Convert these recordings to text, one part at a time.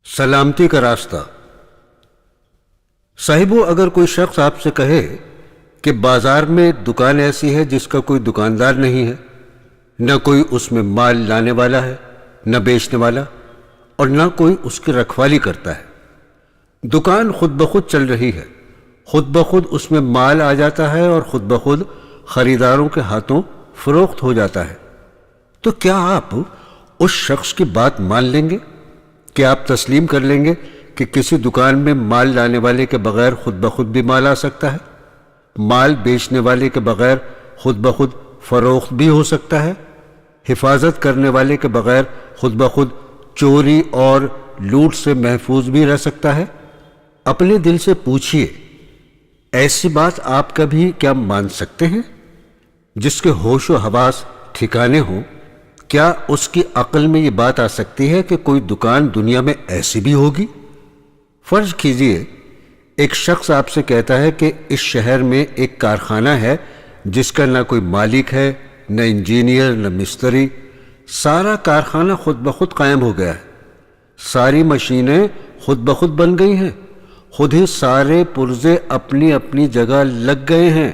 سلامتی کا راستہ۔ صاحبو، اگر کوئی شخص آپ سے کہے کہ بازار میں دکان ایسی ہے جس کا کوئی دکاندار نہیں ہے، نہ کوئی اس میں مال لانے والا ہے، نہ بیچنے والا، اور نہ کوئی اس کی رکھوالی کرتا ہے، دکان خود بخود چل رہی ہے، خود بخود اس میں مال آ جاتا ہے اور خود بخود خریداروں کے ہاتھوں فروخت ہو جاتا ہے، تو کیا آپ اس شخص کی بات مان لیں گے؟ کیا آپ تسلیم کر لیں گے کہ کسی دکان میں مال لانے والے کے بغیر خود بخود بھی مال آ سکتا ہے، مال بیچنے والے کے بغیر خود بخود فروخت بھی ہو سکتا ہے، حفاظت کرنے والے کے بغیر خود بخود چوری اور لوٹ سے محفوظ بھی رہ سکتا ہے؟ اپنے دل سے پوچھئے، ایسی بات آپ کبھی کیا مان سکتے ہیں؟ جس کے ہوش و حواس ٹھکانے ہوں، کیا اس کی عقل میں یہ بات آ سکتی ہے کہ کوئی دکان دنیا میں ایسی بھی ہوگی؟ فرض کیجئے ایک شخص آپ سے کہتا ہے کہ اس شہر میں ایک کارخانہ ہے جس کا نہ کوئی مالک ہے، نہ انجینئر، نہ مستری، سارا کارخانہ خود بخود قائم ہو گیا ہے، ساری مشینیں خود بخود بن گئی ہیں، خود ہی سارے پرزے اپنی اپنی جگہ لگ گئے ہیں،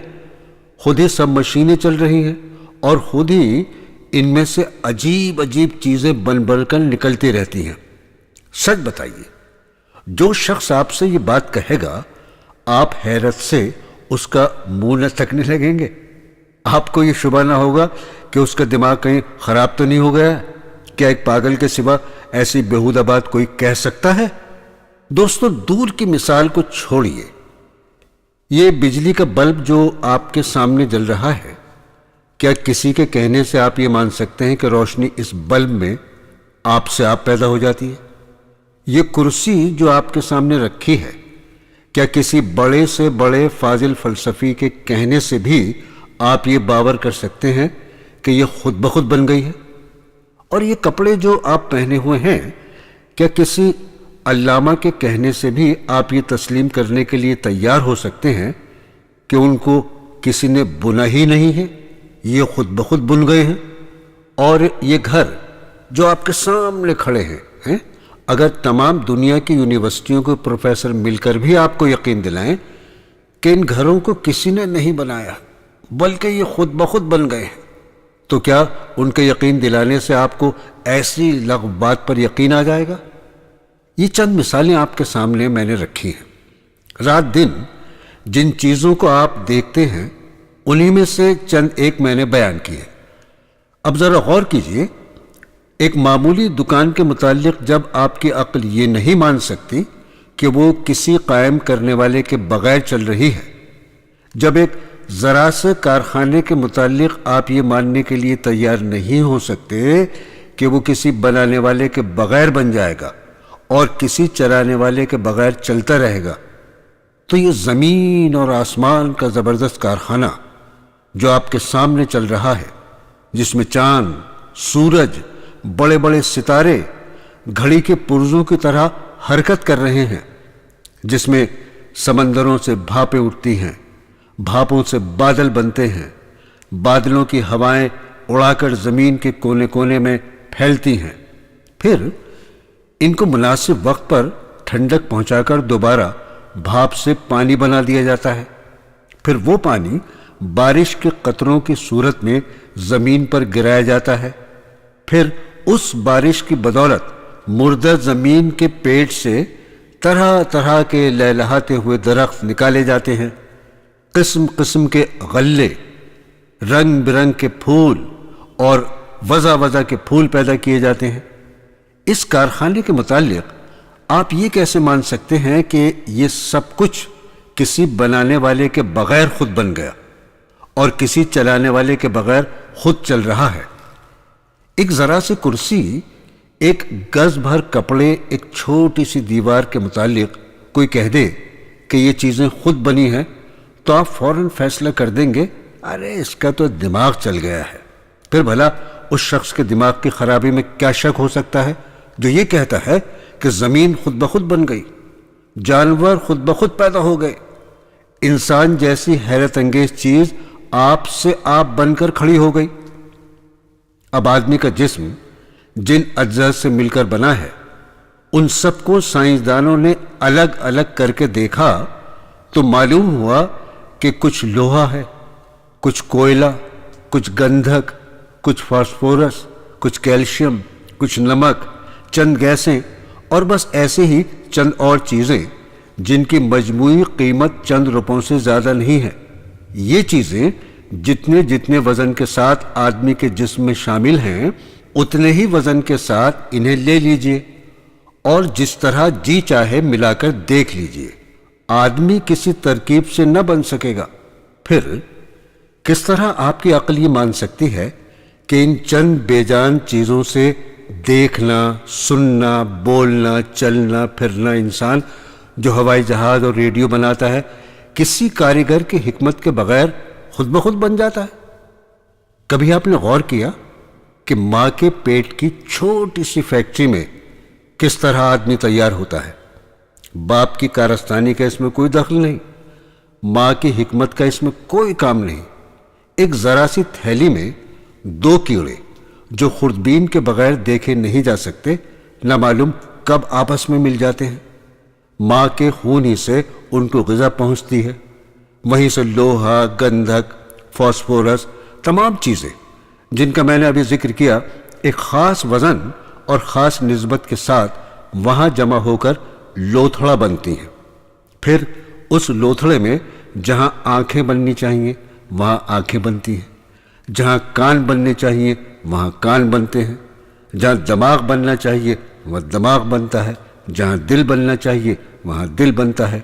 خود ہی سب مشینیں چل رہی ہیں، اور خود ہی ان میں سے عجیب عجیب چیزیں بن کر نکلتی رہتی ہیں۔ سچ بتائیے، جو شخص آپ سے یہ بات کہے گا، آپ حیرت سے اس کا منہ نہ تکنے لگیں گے؟ آپ کو یہ شبہ نہ ہوگا کہ اس کا دماغ کہیں خراب تو نہیں ہو گیا ہے؟ کیا ایک پاگل کے سوا ایسی بیہودہ بات کوئی کہہ سکتا ہے؟ دوستو، دور کی مثال کو چھوڑیے، یہ بجلی کا بلب جو آپ کے سامنے جل رہا ہے، کیا کسی کے کہنے سے آپ یہ مان سکتے ہیں کہ روشنی اس بلب میں آپ سے آپ پیدا ہو جاتی ہے؟ یہ کرسی جو آپ کے سامنے رکھی ہے، کیا کسی بڑے سے بڑے فاضل فلسفی کے کہنے سے بھی آپ یہ باور کر سکتے ہیں کہ یہ خود بخود بن گئی ہے؟ اور یہ کپڑے جو آپ پہنے ہوئے ہیں، کیا کسی علامہ کے کہنے سے بھی آپ یہ تسلیم کرنے کے لیے تیار ہو سکتے ہیں کہ ان کو کسی نے بنا ہی نہیں ہے، یہ خود بخود بن گئے ہیں؟ اور یہ گھر جو آپ کے سامنے کھڑے ہیں، اگر تمام دنیا کی یونیورسٹیوں کے پروفیسر مل کر بھی آپ کو یقین دلائیں کہ ان گھروں کو کسی نے نہیں بنایا بلکہ یہ خود بخود بن گئے ہیں، تو کیا ان کے یقین دلانے سے آپ کو ایسی لغو بات پر یقین آ جائے گا؟ یہ چند مثالیں آپ کے سامنے میں نے رکھی ہیں۔ رات دن جن چیزوں کو آپ دیکھتے ہیں، انہی میں سے چند ایک میں نے بیان کیے۔ اب ذرا غور کیجئے، ایک معمولی دکان کے متعلق جب آپ کی عقل یہ نہیں مان سکتی کہ وہ کسی قائم کرنے والے کے بغیر چل رہی ہے، جب ایک ذرا سے کارخانے کے متعلق آپ یہ ماننے کے لیے تیار نہیں ہو سکتے کہ وہ کسی بنانے والے کے بغیر بن جائے گا اور کسی چلانے والے کے بغیر چلتا رہے گا، تو یہ زمین اور آسمان کا زبردست کارخانہ جو آپ کے سامنے چل رہا ہے، جس میں چاند، سورج، بڑے بڑے ستارے گھڑی کے پرزوں کی طرح حرکت کر رہے ہیں، جس میں سمندروں سے بھاپیں اٹھتی ہیں، بھاپوں سے بادل بنتے ہیں، بادلوں کی ہوائیں اڑا کر زمین کے کونے کونے میں پھیلتی ہیں، پھر ان کو مناسب وقت پر ٹھنڈک پہنچا کر دوبارہ بھاپ سے پانی بنا دیا جاتا ہے، پھر وہ پانی بارش کے قطروں کی صورت میں زمین پر گرایا جاتا ہے، پھر اس بارش کی بدولت مردہ زمین کے پیٹ سے طرح طرح کے لہلہاتے ہوئے درخت نکالے جاتے ہیں، قسم قسم کے غلے، رنگ برنگ کے پھول اور وضع وضع کے پھول پیدا کیے جاتے ہیں۔ اس کارخانے کے متعلق آپ یہ کیسے مان سکتے ہیں کہ یہ سب کچھ کسی بنانے والے کے بغیر خود بن گیا اور کسی چلانے والے کے بغیر خود چل رہا ہے؟ ایک ذرا سی کرسی، ایک گز بھر کپڑے، ایک چھوٹی سی دیوار کے متعلق کوئی کہہ دے کہ یہ چیزیں خود بنی ہیں، تو آپ فوراً فیصلہ کر دیں گے، ارے اس کا تو دماغ چل گیا ہے۔ پھر بھلا اس شخص کے دماغ کی خرابی میں کیا شک ہو سکتا ہے جو یہ کہتا ہے کہ زمین خود بخود بن گئی، جانور خود بخود پیدا ہو گئے، انسان جیسی حیرت انگیز چیز آپ سے آپ بن کر کھڑی ہو گئی۔ اب آدمی کا جسم جن اجزاء سے مل کر بنا ہے، ان سب کو سائنسدانوں نے الگ الگ کر کے دیکھا تو معلوم ہوا کہ کچھ لوہا ہے، کچھ کوئلہ، کچھ گندھک، کچھ فاسفورس، کچھ کیلشیم، کچھ نمک، چند گیسیں اور بس ایسے ہی چند اور چیزیں جن کی مجموعی قیمت چند روپوں سے زیادہ نہیں ہے۔ یہ چیزیں جتنے جتنے وزن کے ساتھ آدمی کے جسم میں شامل ہیں اتنے ہی وزن کے ساتھ انہیں لے لیجئے اور جس طرح جی چاہے ملا کر دیکھ لیجئے، آدمی کسی ترکیب سے نہ بن سکے گا۔ پھر کس طرح آپ کی عقل یہ مان سکتی ہے کہ ان چند بے جان چیزوں سے دیکھنا، سننا، بولنا، چلنا پھرنا انسان جو ہوائی جہاز اور ریڈیو بناتا ہے کسی کاریگر کی حکمت کے بغیر خود بخود بن جاتا ہے؟ کبھی آپ نے غور کیا کہ ماں کے پیٹ کی چھوٹی سی فیکٹری میں کس طرح آدمی تیار ہوتا ہے؟ باپ کی کارستانی کا اس میں کوئی دخل نہیں، ماں کی حکمت کا اس میں کوئی کام نہیں۔ ایک ذرا سی تھیلی میں دو کیڑے جو خوردبین کے بغیر دیکھے نہیں جا سکتے نہ معلوم کب آپس میں مل جاتے ہیں۔ ماں کے خون ہی سے ان کو غذا پہنچتی ہے، وہیں سے لوہا، گندھک، فاسفورس، تمام چیزیں جن کا میں نے ابھی ذکر کیا ایک خاص وزن اور خاص نسبت کے ساتھ وہاں جمع ہو کر لوتھڑا بنتی ہیں۔ پھر اس لوتھڑے میں جہاں آنکھیں بننی چاہیے وہاں آنکھیں بنتی ہیں، جہاں کان بننے چاہیے وہاں کان بنتے ہیں، جہاں دماغ بننا چاہیے وہاں دماغ بنتا ہے، جہاں دل بننا چاہیے وہاں دل بنتا ہے۔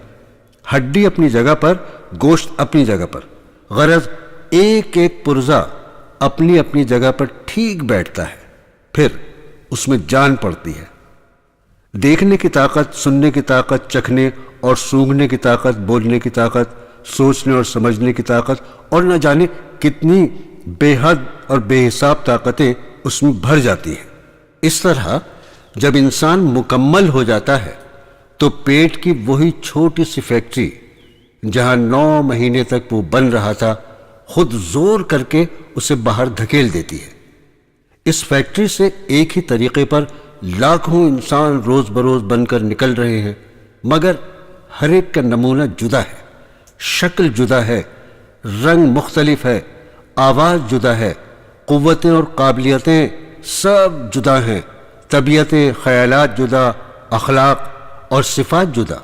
ہڈی اپنی جگہ پر، گوشت اپنی جگہ پر، غرض ایک ایک پرزہ اپنی اپنی جگہ پر ٹھیک بیٹھتا ہے۔ پھر اس میں جان پڑتی ہے، دیکھنے کی طاقت، سننے کی طاقت، چکھنے اور سونگھنے کی طاقت، بولنے کی طاقت، سوچنے اور سمجھنے کی طاقت اور نہ جانے کتنی بے حد اور بے حساب طاقتیں اس میں بھر جاتی ہیں۔ اس طرح جب انسان مکمل ہو جاتا ہے تو پیٹ کی وہی چھوٹی سی فیکٹری جہاں 9 مہینے تک وہ بن رہا تھا خود زور کر کے اسے باہر دھکیل دیتی ہے۔ اس فیکٹری سے ایک ہی طریقے پر لاکھوں انسان روز بروز بن کر نکل رہے ہیں، مگر ہر ایک کا نمونہ جدا ہے، شکل جدا ہے، رنگ مختلف ہے، آواز جدا ہے، قوتیں اور قابلیتیں سب جدا ہیں، طبیعتیں، خیالات جدا، اخلاق اور صفات جدا۔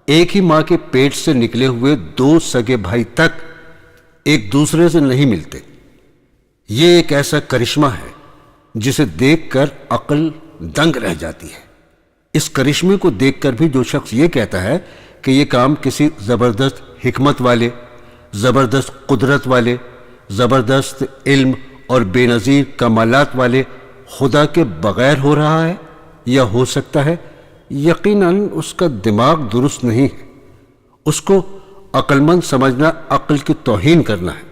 ایک ہی ماں کے پیٹ سے نکلے ہوئے 2 سگے بھائی تک ایک دوسرے سے نہیں ملتے۔ یہ ایک ایسا کرشمہ ہے جسے دیکھ کر عقل دنگ رہ جاتی ہے۔ اس کرشمے کو دیکھ کر بھی جو شخص یہ کہتا ہے کہ یہ کام کسی زبردست حکمت والے، زبردست قدرت والے، زبردست علم اور بے نظیر کمالات والے خدا کے بغیر ہو رہا ہے یا ہو سکتا ہے، یقیناً اس کا دماغ درست نہیں ہے۔ اس کو عقل مند سمجھنا عقل کی توہین کرنا ہے۔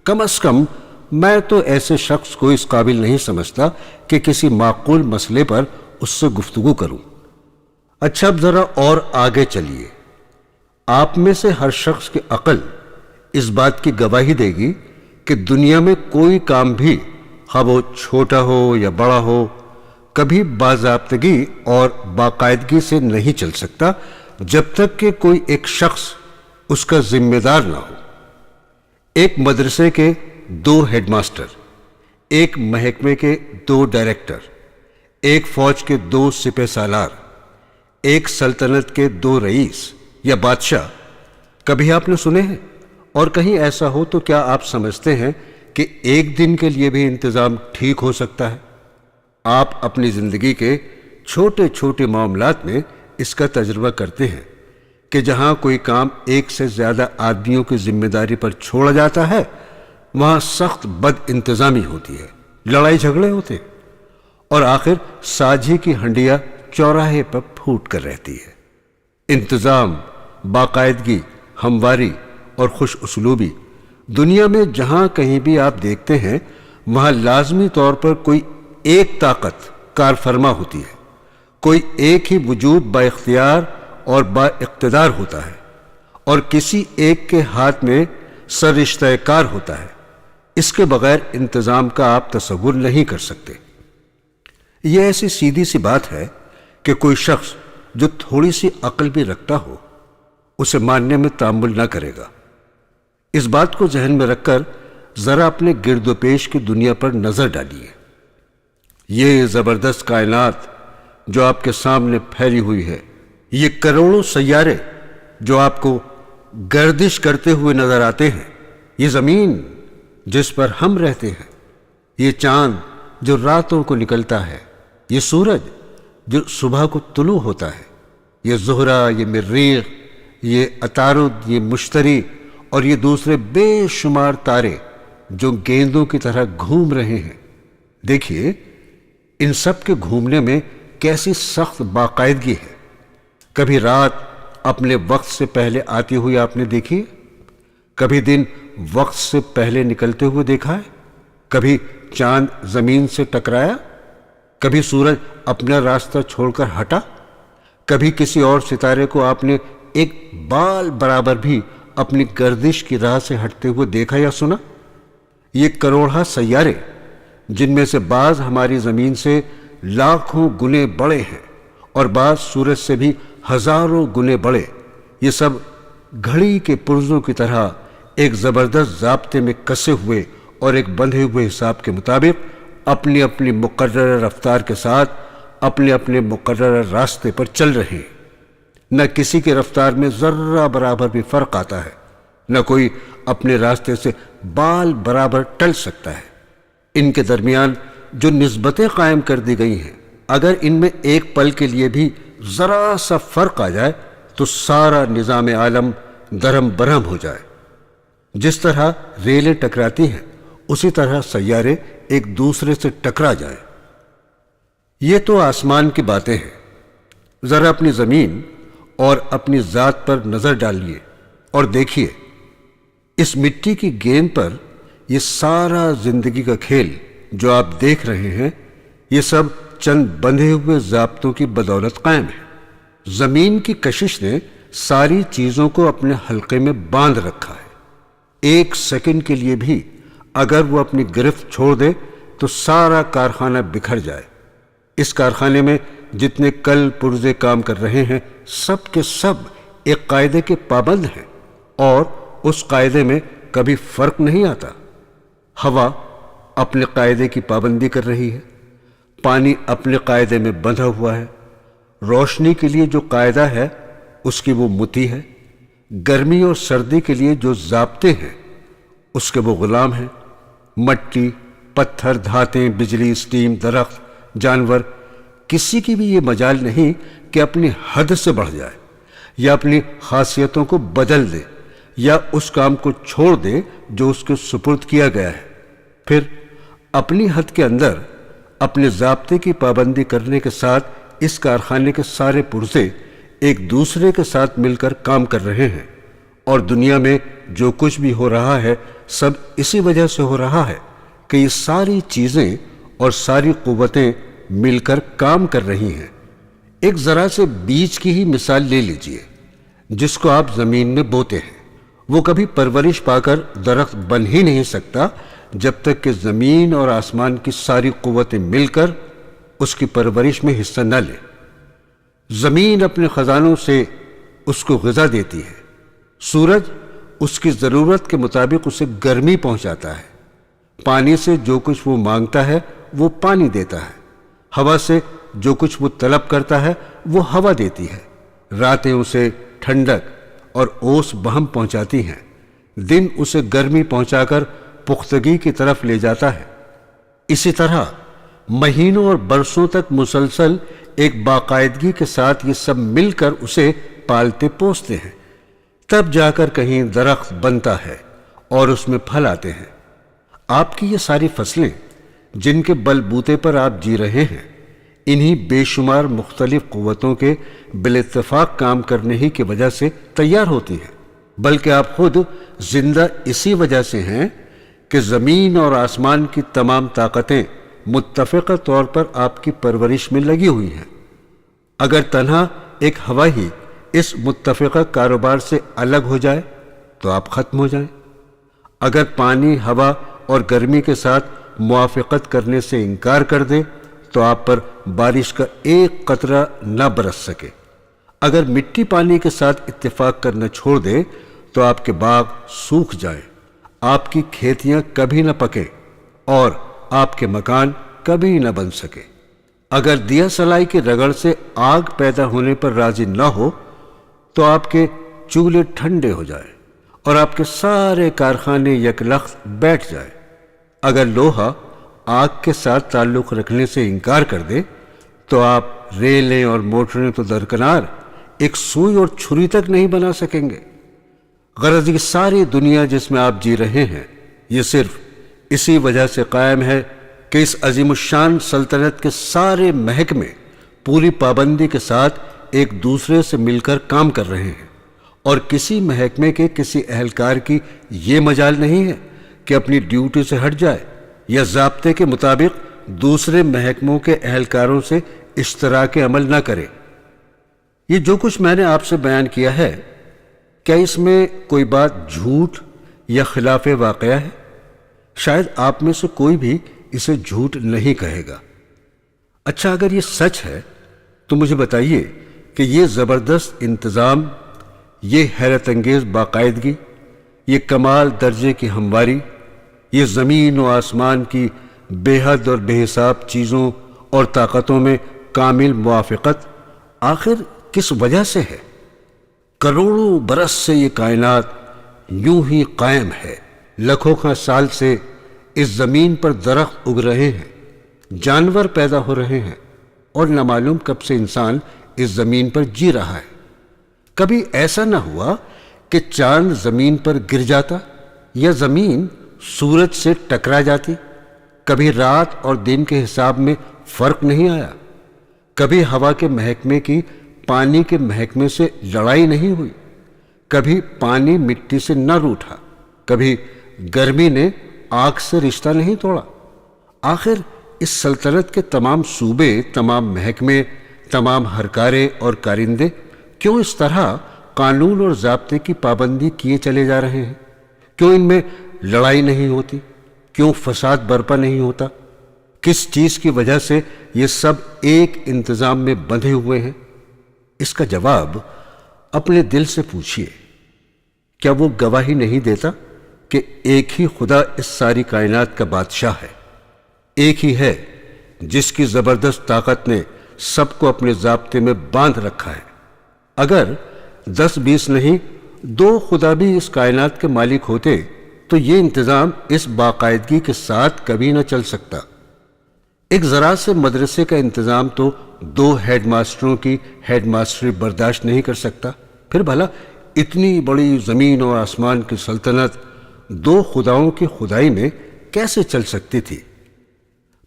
کم از کم میں تو ایسے شخص کو اس قابل نہیں سمجھتا کہ کسی معقول مسئلے پر اس سے گفتگو کروں۔ اچھا اب ذرا اور آگے چلیے۔ آپ میں سے ہر شخص کی عقل اس بات کی گواہی دے گی کہ دنیا میں کوئی کام بھی خواہ وہ چھوٹا ہو یا بڑا ہو کبھی باضابطگی اور باقاعدگی سے نہیں چل سکتا جب تک کہ کوئی ایک شخص اس کا ذمہ دار نہ ہو۔ ایک مدرسے کے 2 ہیڈ ماسٹر، ایک محکمے کے 2 ڈائریکٹر، ایک فوج کے 2 سپہ سالار، ایک سلطنت کے 2 رئیس یا بادشاہ کبھی آپ نے سنے ہیں؟ اور کہیں ایسا ہو تو کیا آپ سمجھتے ہیں کہ ایک دن کے لیے بھی انتظام ٹھیک ہو سکتا ہے؟ آپ اپنی زندگی کے چھوٹے چھوٹے معاملات میں اس کا تجربہ کرتے ہیں کہ جہاں کوئی کام ایک سے زیادہ آدمیوں کی ذمہ داری پر چھوڑا جاتا ہے وہاں سخت بد انتظامی ہوتی ہے، لڑائی جھگڑے ہوتے ہیں اور آخر ساجھی کی ہنڈیا چوراہے پر پھوٹ کر رہتی ہے۔ انتظام، باقاعدگی، ہمواری اور خوش اسلوبی دنیا میں جہاں کہیں بھی آپ دیکھتے ہیں وہاں لازمی طور پر کوئی ایک طاقت کار فرما ہوتی ہے، کوئی ایک ہی وجود با اختیار اور با اقتدار ہوتا ہے اور کسی ایک کے ہاتھ میں سررشتہ کار ہوتا ہے۔ اس کے بغیر انتظام کا آپ تصور نہیں کر سکتے۔ یہ ایسی سیدھی سی بات ہے کہ کوئی شخص جو تھوڑی سی عقل بھی رکھتا ہو اسے ماننے میں تأمل نہ کرے گا۔ اس بات کو ذہن میں رکھ کر ذرا اپنے گرد و پیش کی دنیا پر نظر ڈالیے۔ یہ زبردست کائنات جو آپ کے سامنے پھیلی ہوئی ہے، یہ کروڑوں سیارے جو آپ کو گردش کرتے ہوئے نظر آتے ہیں، یہ زمین جس پر ہم رہتے ہیں، یہ چاند جو راتوں کو نکلتا ہے، یہ سورج جو صبح کو طلوع ہوتا ہے، یہ زہرہ، یہ مریخ، یہ عطارد، یہ مشتری اور یہ دوسرے بے شمار تارے جو گیندوں کی طرح گھوم رہے ہیں۔ دیکھیے ان سب کے گھومنے میں کیسی سخت باقاعدگی ہے۔ کبھی رات اپنے وقت سے پہلے آتی ہوئی آپ نے دیکھی، کبھی دن وقت سے پہلے نکلتے ہوئے دیکھا ہے، کبھی چاند زمین سے ٹکرایا، کبھی سورج اپنا راستہ چھوڑ کر ہٹا، کبھی کسی اور ستارے کو آپ نے ایک بال برابر بھی اپنی گردش کی راہ سے ہٹتے ہوئے دیکھا یا سنا؟ یہ کروڑہ سیارے جن میں سے بعض ہماری زمین سے لاکھوں گنے بڑے ہیں اور بعض سورج سے بھی ہزاروں گنے بڑے، یہ سب گھڑی کے پرزوں کی طرح ایک زبردست ضابطے میں کسے ہوئے اور ایک بندھے ہوئے حساب کے مطابق اپنی اپنی مقررہ رفتار کے ساتھ اپنے اپنے مقررہ راستے پر چل رہے ہیں۔ نہ کسی کی رفتار میں ذرہ برابر بھی فرق آتا ہے، نہ کوئی اپنے راستے سے بال برابر ٹل سکتا ہے۔ ان کے درمیان جو نسبتیں قائم کر دی گئی ہیں، اگر ان میں ایک پل کے لیے بھی ذرا سا فرق آ جائے تو سارا نظام عالم درہم برہم ہو جائے۔ جس طرح ریلیں ٹکراتی ہیں اسی طرح سیارے ایک دوسرے سے ٹکرا جائیں۔ یہ تو آسمان کی باتیں ہیں، ذرا اپنی زمین اور اپنی ذات پر نظر ڈالیے اور دیکھیے اس مٹی کی گیند پر یہ سارا زندگی کا کھیل جو آپ دیکھ رہے ہیں، یہ سب چند بندھے ہوئے ضابطوں کی بدولت قائم ہے۔ زمین کی کشش نے ساری چیزوں کو اپنے حلقے میں باندھ رکھا ہے۔ ایک سیکنڈ کے لیے بھی اگر وہ اپنی گرفت چھوڑ دے تو سارا کارخانہ بکھر جائے۔ اس کارخانے میں جتنے کل پرزے کام کر رہے ہیں سب کے سب ایک قاعدے کے پابند ہیں اور اس قاعدے میں کبھی فرق نہیں آتا۔ ہوا اپنے قاعدے کی پابندی کر رہی ہے، پانی اپنے قاعدے میں بندھا ہوا ہے، روشنی کے لیے جو قاعدہ ہے اس کی وہ متی ہے، گرمی اور سردی کے لیے جو ضابطے ہیں اس کے وہ غلام ہیں۔ مٹی، پتھر، دھاتیں، بجلی، اسٹیم، درخت، جانور، کسی کی بھی یہ مجال نہیں کہ اپنی حد سے بڑھ جائے یا اپنی خاصیتوں کو بدل دے یا اس کام کو چھوڑ دے جو اس کے سپرد کیا گیا ہے۔ پھر اپنی حد کے اندر اپنے ضابطے کی پابندی کرنے کے ساتھ اس کارخانے کے سارے پرزے ایک دوسرے کے ساتھ مل کر کام کر رہے ہیں، اور دنیا میں جو کچھ بھی ہو رہا ہے سب اسی وجہ سے ہو رہا ہے کہ یہ ساری چیزیں اور ساری قوتیں مل کر کام کر رہی ہیں۔ ایک ذرا سے بیج کی ہی مثال لے لیجئے جس کو آپ زمین میں بوتے ہیں، وہ کبھی پرورش پا کر درخت بن ہی نہیں سکتا جب تک کہ زمین اور آسمان کی ساری قوتیں مل کر اس کی پرورش میں حصہ نہ لیں۔ زمین اپنے خزانوں سے اس کو غذا دیتی ہے، سورج اس کی ضرورت کے مطابق اسے گرمی پہنچاتا ہے، پانی سے جو کچھ وہ مانگتا ہے وہ پانی دیتا ہے، ہوا سے جو کچھ وہ طلب کرتا ہے وہ ہوا دیتی ہے، راتیں اسے ٹھنڈک اور اوس بہم پہنچاتی ہیں، دن اسے گرمی پہنچا کر پختگی کی طرف لے جاتا ہے۔ اسی طرح مہینوں اور برسوں تک مسلسل ایک باقاعدگی کے ساتھ یہ سب مل کر اسے پالتے پوستے ہیں، تب جا کر کہیں درخت بنتا ہے اور اس میں پھل آتے ہیں۔ آپ کی یہ ساری فصلیں جن کے بل بوتے پر آپ جی رہے ہیں، انہی بے شمار مختلف قوتوں کے بالاتفاق کام کرنے ہی کی وجہ سے تیار ہوتی ہیں، بلکہ آپ خود زندہ اسی وجہ سے ہیں کہ زمین اور آسمان کی تمام طاقتیں متفقہ طور پر آپ کی پرورش میں لگی ہوئی ہیں۔ اگر تنہا ایک ہوا ہی اس متفقہ کاروبار سے الگ ہو جائے تو آپ ختم ہو جائیں۔ اگر پانی، ہوا اور گرمی کے ساتھ موافقت کرنے سے انکار کر دے تو آپ پر بارش کا ایک قطرہ نہ برس سکے۔ اگر مٹی پانی کے ساتھ اتفاق کرنا چھوڑ دے تو آپ کے باغ سوکھ جائیں، آپ کی کھیتیاں کبھی نہ پکیں اور آپ کے مکان کبھی نہ بن سکے۔ اگر دیا سلائی کی رگڑ سے آگ پیدا ہونے پر راضی نہ ہو تو آپ کے چولہے ٹھنڈے ہو جائیں اور آپ کے سارے کارخانے یکلخت بیٹھ جائیں۔ اگر لوہا آگ کے ساتھ تعلق رکھنے سے انکار کر دے تو آپ ریلیں اور موٹریں تو درکنار ایک سوئی اور چھری تک نہیں بنا سکیں گے۔ غرض یہ ساری دنیا جس میں آپ جی رہے ہیں یہ صرف اسی وجہ سے قائم ہے کہ اس عظیم الشان سلطنت کے سارے محکمے پوری پابندی کے ساتھ ایک دوسرے سے مل کر کام کر رہے ہیں، اور کسی محکمے کے کسی اہلکار کی یہ مجال نہیں ہے کہ اپنی ڈیوٹی سے ہٹ جائے یا ضابطے کے مطابق دوسرے محکموں کے اہلکاروں سے اشتراک عمل نہ کرے۔ یہ جو کچھ میں نے آپ سے بیان کیا ہے، کیا اس میں کوئی بات جھوٹ یا خلاف واقعہ ہے؟ شاید آپ میں سے کوئی بھی اسے جھوٹ نہیں کہے گا۔ اچھا، اگر یہ سچ ہے تو مجھے بتائیے کہ یہ زبردست انتظام، یہ حیرت انگیز باقاعدگی، یہ کمال درجے کی ہمواری، یہ زمین و آسمان کی بے حد اور بے حساب چیزوں اور طاقتوں میں کامل موافقت آخر کس وجہ سے ہے؟ کروڑوں برس سے یہ کائنات یوں ہی قائم ہے۔ لاکھوں سال سے اس زمین پر درخت اگ رہے ہیں، جانور پیدا ہو رہے ہیں، اور نہ معلوم کب سے انسان اس زمین پر جی رہا ہے۔ کبھی ایسا نہ ہوا کہ چاند زمین پر گر جاتا یا زمین سورج سے ٹکرا جاتی۔ کبھی رات اور دن کے حساب میں فرق نہیں آیا۔ کبھی ہوا کے محکمے کی پانی کے محکمے سے لڑائی نہیں ہوئی۔ کبھی پانی مٹی سے نہ روٹھا۔ کبھی گرمی نے آگ سے رشتہ نہیں توڑا۔ آخر اس سلطنت کے تمام صوبے، تمام محکمے، تمام ہرکارے اور کارندے کیوں اس طرح قانون اور ضابطے کی پابندی کیے چلے جا رہے ہیں؟ کیوں ان میں لڑائی نہیں ہوتی؟ کیوں فساد برپا نہیں ہوتا؟ کس چیز کی وجہ سے یہ سب ایک انتظام میں بندھے ہوئے ہیں؟ اس کا جواب اپنے دل سے پوچھیے۔ کیا وہ گواہی نہیں دیتا کہ ایک ہی خدا اس ساری کائنات کا بادشاہ ہے؟ ایک ہی ہے جس کی زبردست طاقت نے سب کو اپنے ضابطے میں باندھ رکھا ہے۔ اگر 10-20 نہیں 2 خدا بھی اس کائنات کے مالک ہوتے تو یہ انتظام اس باقاعدگی کے ساتھ کبھی نہ چل سکتا۔ ایک ذرا سے مدرسے کا انتظام تو 2 ہیڈ ماسٹروں کی ہیڈ ماسٹری برداشت نہیں کر سکتا، پھر بھلا اتنی بڑی زمین اور آسمان کی سلطنت 2 خداؤں کی خدائی میں کیسے چل سکتی تھی؟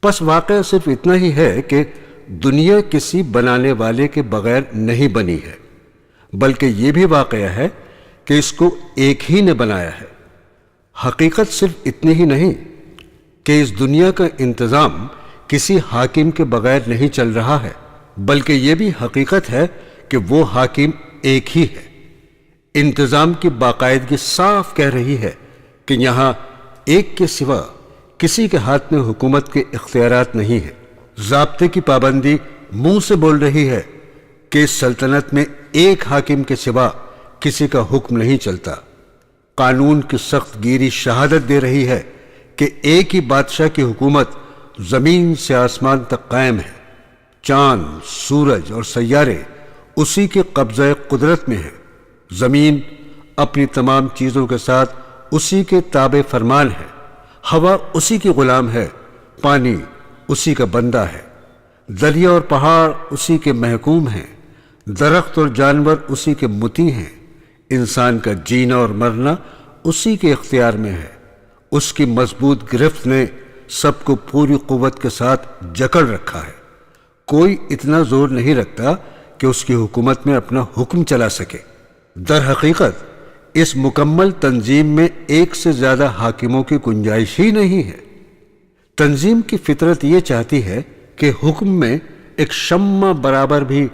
پس واقعہ صرف اتنا ہی ہے کہ دنیا کسی بنانے والے کے بغیر نہیں بنی ہے، بلکہ یہ بھی واقعہ ہے کہ اس کو ایک ہی نے بنایا ہے۔ حقیقت صرف اتنی ہی نہیں کہ اس دنیا کا انتظام کسی حاکم کے بغیر نہیں چل رہا ہے، بلکہ یہ بھی حقیقت ہے کہ وہ حاکم ایک ہی ہے۔ انتظام کی باقاعدگی صاف کہہ رہی ہے کہ یہاں ایک کے سوا کسی کے ہاتھ میں حکومت کے اختیارات نہیں ہیں۔ ضابطے کی پابندی منہ سے بول رہی ہے کہ اس سلطنت میں ایک حاکم کے سوا کسی کا حکم نہیں چلتا۔ قانون کی سخت گیری شہادت دے رہی ہے کہ ایک ہی بادشاہ کی حکومت زمین سے آسمان تک قائم ہے۔ چاند، سورج اور سیارے اسی کے قبضہ قدرت میں ہیں۔ زمین اپنی تمام چیزوں کے ساتھ اسی کے تابع فرمان ہے۔ ہوا اسی کی غلام ہے، پانی اسی کا بندہ ہے، دریا اور پہاڑ اسی کے محکوم ہیں، درخت اور جانور اسی کے مطیع ہیں، انسان کا جینا اور مرنا اسی کے اختیار میں ہے۔ اس کی مضبوط گرفت نے سب کو پوری قوت کے ساتھ جکڑ رکھا ہے۔ کوئی اتنا زور نہیں رکھتا کہ اس کی حکومت میں اپنا حکم چلا سکے۔ در حقیقت اس مکمل تنظیم میں ایک سے زیادہ حاکموں کی گنجائش ہی نہیں ہے۔ تنظیم کی فطرت یہ چاہتی ہے کہ حکم میں ایک شمع برابر بھی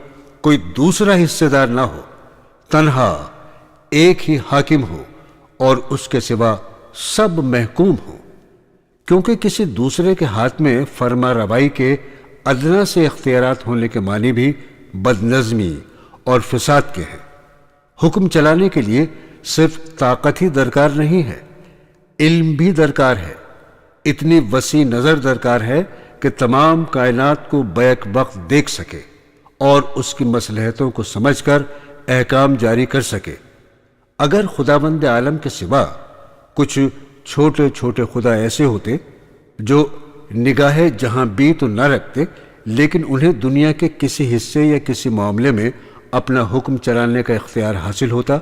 کوئی دوسرا حصے دار نہ ہو، تنہا ایک ہی حاکم ہو اور اس کے سوا سب محکوم ہوں، کیونکہ کسی دوسرے کے ہاتھ میں فرما روائی کے ادنا سے اختیارات ہونے کے معنی بھی بدنظمی اور فساد کے ہیں۔ حکم چلانے کے لیے صرف طاقت ہی درکار نہیں ہے، علم بھی درکار ہے، اتنی وسیع نظر درکار ہے کہ تمام کائنات کو بیک وقت دیکھ سکے اور اس کی مصلحتوں کو سمجھ کر احکام جاری کر سکے۔ اگر خداوند عالم کے سوا کچھ چھوٹے چھوٹے خدا ایسے ہوتے جو نگاہ جہاں بھی تو نہ رکھتے، لیکن انہیں دنیا کے کسی حصے یا کسی معاملے میں اپنا حکم چلانے کا اختیار حاصل ہوتا،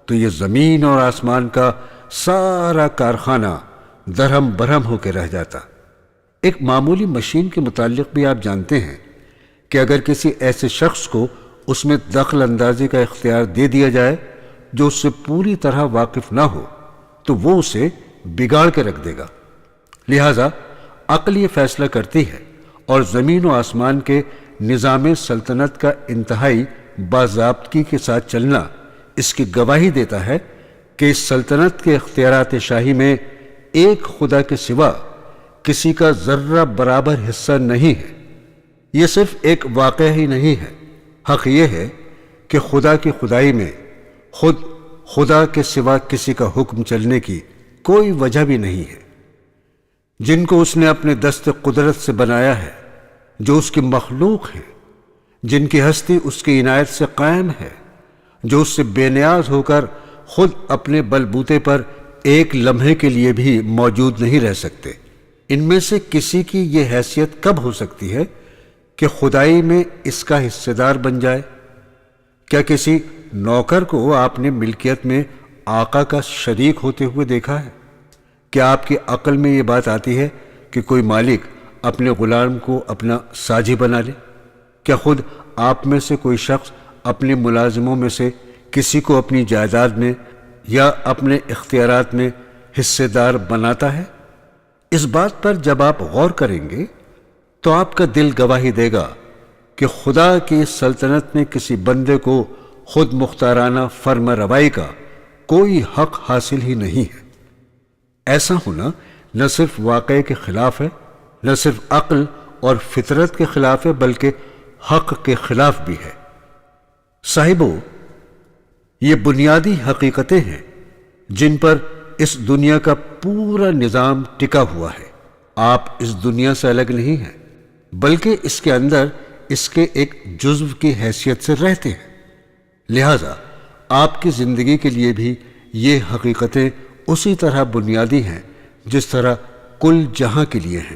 تو یہ زمین اور آسمان کا سارا کارخانہ درہم برہم ہو کے رہ جاتا۔ ایک معمولی مشین کے متعلق بھی آپ جانتے ہیں کہ اگر کسی ایسے شخص کو اس میں دخل اندازی کا اختیار دے دیا جائے جو اس سے پوری طرح واقف نہ ہو تو وہ اسے بگاڑ کے رکھ دے گا۔ لہذا عقل یہ فیصلہ کرتی ہے اور زمین و آسمان کے نظام سلطنت کا انتہائی باضابطگی کے ساتھ چلنا اس کی گواہی دیتا ہے کہ اس سلطنت کے اختیارات شاہی میں ایک خدا کے سوا کسی کا ذرہ برابر حصہ نہیں ہے۔ یہ صرف ایک واقعہ ہی نہیں ہے، حق یہ ہے کہ خدا کی خدائی میں خود خدا کے سوا کسی کا حکم چلنے کی کوئی وجہ بھی نہیں ہے۔ جن کو اس نے اپنے دست قدرت سے بنایا ہے، جو اس کی مخلوق ہیں، جن کی ہستی اس کی عنایت سے قائم ہے، جو اس سے بے نیاز ہو کر خود اپنے بلبوتے پر ایک لمحے کے لیے بھی موجود نہیں رہ سکتے، ان میں سے کسی کی یہ حیثیت کب ہو سکتی ہے کہ خدائی میں اس کا حصہ دار بن جائے؟ کیا کسی نوکر کو آپ نے ملکیت میں آقا کا شریک ہوتے ہوئے دیکھا ہے؟ کیا آپ کی عقل میں یہ بات آتی ہے کہ کوئی مالک اپنے غلام کو اپنا ساجی بنا لے؟ کیا خود آپ میں سے کوئی شخص اپنے ملازموں میں سے کسی کو اپنی جائیداد میں یا اپنے اختیارات میں حصے دار بناتا ہے؟ اس بات پر جب آپ غور کریں گے تو آپ کا دل گواہی دے گا کہ خدا کی اس سلطنت میں کسی بندے کو خود مختارانہ فرم روائی کا کوئی حق حاصل ہی نہیں ہے۔ ایسا ہونا نہ صرف واقعے کے خلاف ہے، نہ صرف عقل اور فطرت کے خلاف ہے، بلکہ حق کے خلاف بھی ہے۔ صاحبو، یہ بنیادی حقیقتیں ہیں جن پر اس دنیا کا پورا نظام ٹکا ہوا ہے۔ آپ اس دنیا سے الگ نہیں ہیں، بلکہ اس کے اندر اس کے ایک جزو کی حیثیت سے رہتے ہیں۔ لہذا آپ کی زندگی کے لیے بھی یہ حقیقتیں اسی طرح بنیادی ہیں جس طرح کل جہاں کے لیے ہیں۔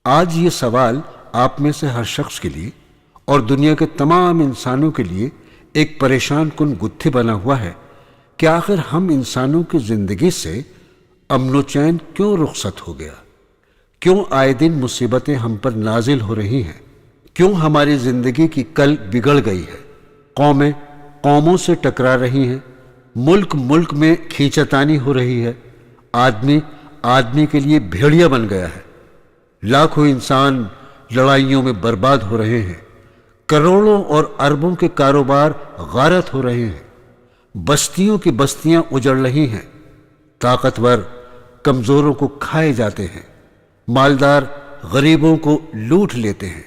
آج یہ سوال آپ میں سے ہر شخص کے لیے اور دنیا کے تمام انسانوں کے لیے ایک پریشان کن گتھی بنا ہوا ہے کہ آخر ہم انسانوں کی زندگی سے امن و چین کیوں رخصت ہو گیا؟ کیوں آئے دن مصیبتیں ہم پر نازل ہو رہی ہیں؟ کیوں ہماری زندگی کی کل بگڑ گئی ہے؟ قومیں قوموں سے ٹکرا رہی ہیں، ملک ملک میں کھینچتانی ہو رہی ہے، آدمی آدمی کے لیے بھیڑیا بن گیا ہے، لاکھوں انسان لڑائیوں میں برباد ہو رہے ہیں، کروڑوں اور اربوں کے کاروبار غارت ہو رہے ہیں، بستیوں کی بستیاں اجڑ رہی ہیں، طاقتور کمزوروں کو کھائے جاتے ہیں، مالدار غریبوں کو لوٹ لیتے ہیں،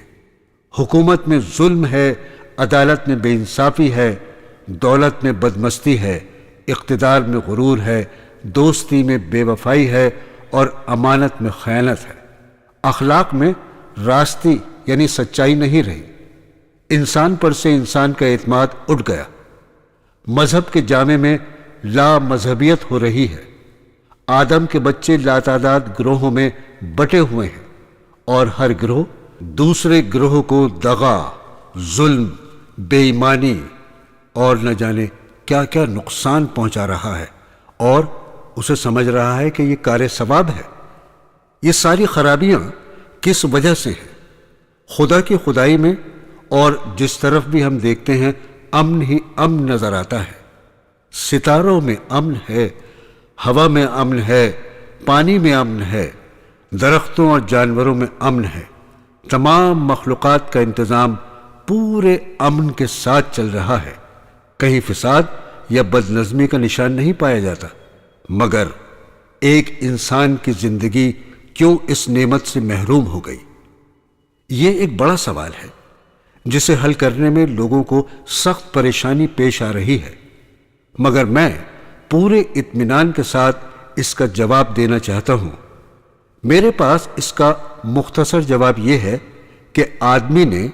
حکومت میں ظلم ہے، عدالت میں بے انصافی ہے، دولت میں بدمستی ہے، اقتدار میں غرور ہے، دوستی میں بے وفائی ہے اور امانت میں خیانت ہے، اخلاق میں راستی یعنی سچائی نہیں رہی، انسان پر سے انسان کا اعتماد اٹھ گیا، مذہب کے جامے میں لا مذہبیت ہو رہی ہے، آدم کے بچے لاتعداد گروہوں میں بٹے ہوئے ہیں اور ہر گروہ دوسرے گروہ کو دغا، ظلم، بے ایمانی اور نہ جانے کیا کیا نقصان پہنچا رہا ہے اور اسے سمجھ رہا ہے کہ یہ کار ثواب ہے۔ یہ ساری خرابیاں کس وجہ سے ہیں؟ خدا کی خدائی میں اور جس طرف بھی ہم دیکھتے ہیں امن ہی امن نظر آتا ہے۔ ستاروں میں امن ہے، ہوا میں امن ہے، پانی میں امن ہے، درختوں اور جانوروں میں امن ہے، تمام مخلوقات کا انتظام پورے امن کے ساتھ چل رہا ہے، کہیں فساد یا بدنظمی کا نشان نہیں پایا جاتا، مگر ایک انسان کی زندگی کیوں اس نعمت سے محروم ہو گئی؟ یہ ایک بڑا سوال ہے جسے حل کرنے میں لوگوں کو سخت پریشانی پیش آ رہی ہے، مگر میں پورے اطمینان کے ساتھ اس کا جواب دینا چاہتا ہوں۔ میرے پاس اس کا مختصر جواب یہ ہے کہ آدمی نے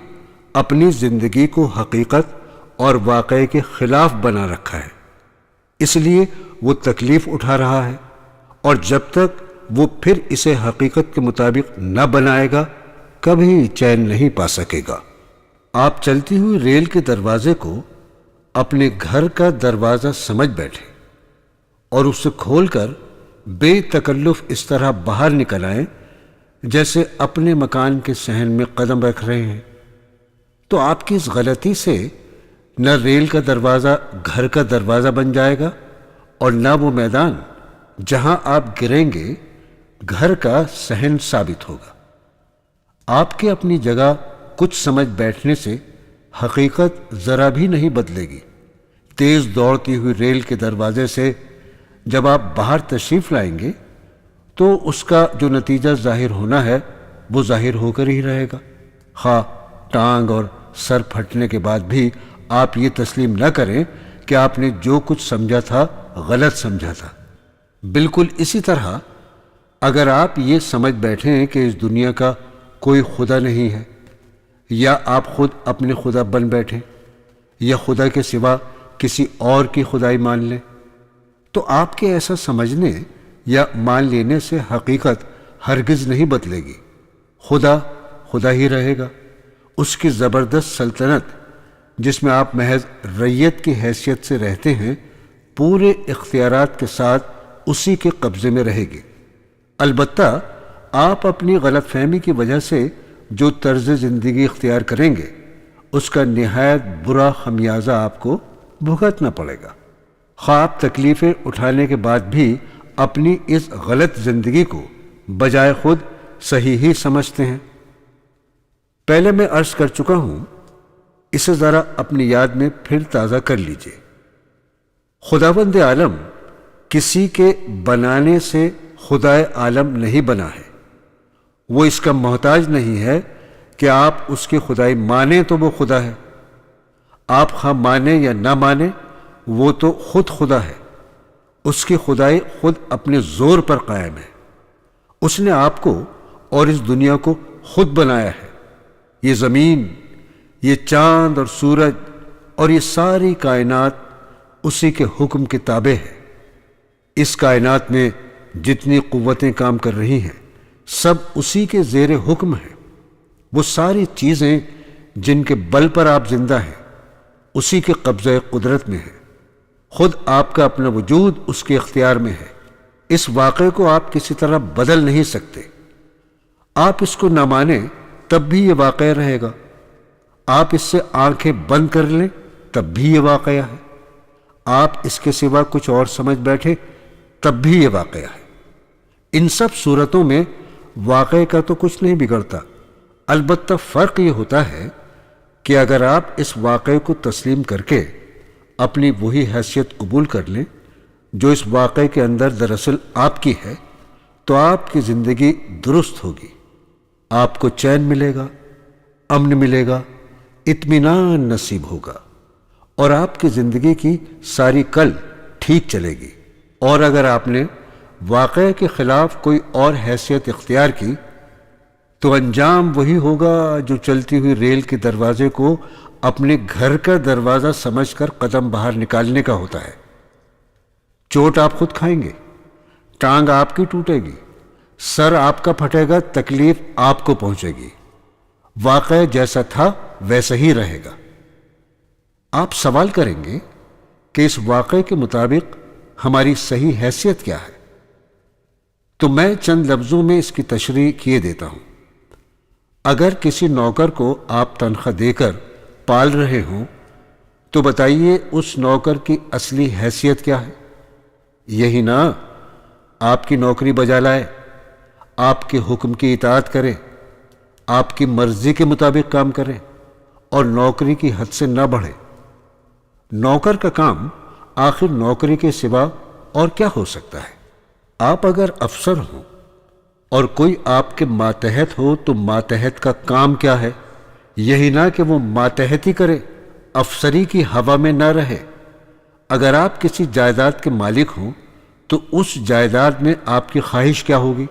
اپنی زندگی کو حقیقت اور واقعے کے خلاف بنا رکھا ہے، اس لیے وہ تکلیف اٹھا رہا ہے، اور جب تک وہ پھر اسے حقیقت کے مطابق نہ بنائے گا کبھی چین نہیں پا سکے گا۔ آپ چلتی ہوئی ریل کے دروازے کو اپنے گھر کا دروازہ سمجھ بیٹھے اور اسے کھول کر بے تکلف اس طرح باہر نکل آئیں جیسے اپنے مکان کے صحن میں قدم رکھ رہے ہیں، تو آپ کی اس غلطی سے نہ ریل کا دروازہ گھر کا دروازہ بن جائے گا اور نہ وہ میدان جہاں آپ گریں گے گھر کا صحن ثابت ہوگا۔ آپ کے اپنی جگہ کچھ سمجھ بیٹھنے سے حقیقت ذرا بھی نہیں بدلے گی۔ تیز دوڑتی ہوئی ریل کے دروازے سے جب آپ باہر تشریف لائیں گے تو اس کا جو نتیجہ ظاہر ہونا ہے وہ ظاہر ہو کر ہی رہے گا، خواہ ٹانگ اور سر پھٹنے کے بعد بھی آپ یہ تسلیم نہ کریں کہ آپ نے جو کچھ سمجھا تھا غلط سمجھا تھا۔ بالکل اسی طرح اگر آپ یہ سمجھ بیٹھیں کہ اس دنیا کا کوئی خدا نہیں ہے، یا آپ خود اپنے خدا بن بیٹھیں، یا خدا کے سوا کسی اور کی خدائی مان لیں، تو آپ کے ایسا سمجھنے یا مان لینے سے حقیقت ہرگز نہیں بدلے گی۔ خدا خدا ہی رہے گا۔ اس کی زبردست سلطنت جس میں آپ محض رعیت کی حیثیت سے رہتے ہیں پورے اختیارات کے ساتھ اسی کے قبضے میں رہے گی۔ البتہ آپ اپنی غلط فہمی کی وجہ سے جو طرز زندگی اختیار کریں گے اس کا نہایت برا خمیازہ آپ کو بھگتنا پڑے گا، خواہ آپ تکلیفیں اٹھانے کے بعد بھی اپنی اس غلط زندگی کو بجائے خود صحیح ہی سمجھتے ہیں۔ پہلے میں عرض کر چکا ہوں، اسے ذرا اپنی یاد میں پھر تازہ کر لیجئے۔ خداوند عالم کسی کے بنانے سے خدائے عالم نہیں بنا ہے، وہ اس کا محتاج نہیں ہے کہ آپ اس کی خدائی مانیں تو وہ خدا ہے۔ آپ خواہ مانیں یا نہ مانیں وہ تو خود خدا ہے، اس کی خدائی خود اپنے زور پر قائم ہے۔ اس نے آپ کو اور اس دنیا کو خود بنایا ہے۔ یہ زمین، یہ چاند اور سورج اور یہ ساری کائنات اسی کے حکم کے تابع ہے۔ اس کائنات میں جتنی قوتیں کام کر رہی ہیں سب اسی کے زیر حکم ہیں۔ وہ ساری چیزیں جن کے بل پر آپ زندہ ہیں اسی کے قبضہ قدرت میں ہیں۔ خود آپ کا اپنا وجود اس کے اختیار میں ہے۔ اس واقعے کو آپ کسی طرح بدل نہیں سکتے۔ آپ اس کو نہ مانیں تب بھی یہ واقعہ رہے گا، آپ اس سے آنکھیں بند کر لیں تب بھی یہ واقعہ ہے، آپ اس کے سوا کچھ اور سمجھ بیٹھے تب بھی یہ واقعہ ہے۔ ان سب صورتوں میں واقعے کا تو کچھ نہیں بگڑتا، البتہ فرق یہ ہوتا ہے کہ اگر آپ اس واقعے کو تسلیم کر کے اپنی وہی حیثیت قبول کر لیں جو اس واقعے کے اندر دراصل آپ کی ہے، تو آپ کی زندگی درست ہوگی، آپ کو چین ملے گا، امن ملے گا، اطمینان نصیب ہوگا، اور آپ کی زندگی کی ساری کل ٹھیک چلے گی۔ اور اگر آپ نے واقعے کے خلاف کوئی اور حیثیت اختیار کی تو انجام وہی ہوگا جو چلتی ہوئی ریل کے دروازے کو اپنے گھر کا دروازہ سمجھ کر قدم باہر نکالنے کا ہوتا ہے۔ چوٹ آپ خود کھائیں گے، ٹانگ آپ کی ٹوٹے گی، سر آپ کا پھٹے گا، تکلیف آپ کو پہنچے گی، واقعہ جیسا تھا ویسا ہی رہے گا۔ آپ سوال کریں گے کہ اس واقعے کے مطابق ہماری صحیح حیثیت کیا ہے؟ تو میں چند لفظوں میں اس کی تشریح کیے دیتا ہوں۔ اگر کسی نوکر کو آپ تنخواہ دے کر پال رہے ہوں تو بتائیے اس نوکر کی اصلی حیثیت کیا ہے؟ یہی نا آپ کی نوکری بجا لائے، آپ کے حکم کی اطاعت کرے، آپ کی مرضی کے مطابق کام کرے اور نوکری کی حد سے نہ بڑھے۔ نوکر کا کام آخر نوکری کے سوا اور کیا ہو سکتا ہے؟ آپ اگر افسر ہوں اور کوئی آپ کے ماتحت ہو تو ماتحت کا کام کیا ہے؟ یہی نہ کہ وہ ماتحت ہی کرے، افسری کی ہوا میں نہ رہے۔ اگر آپ کسی جائیداد کے مالک ہوں تو اس جائیداد میں آپ کی خواہش کیا ہوگی؟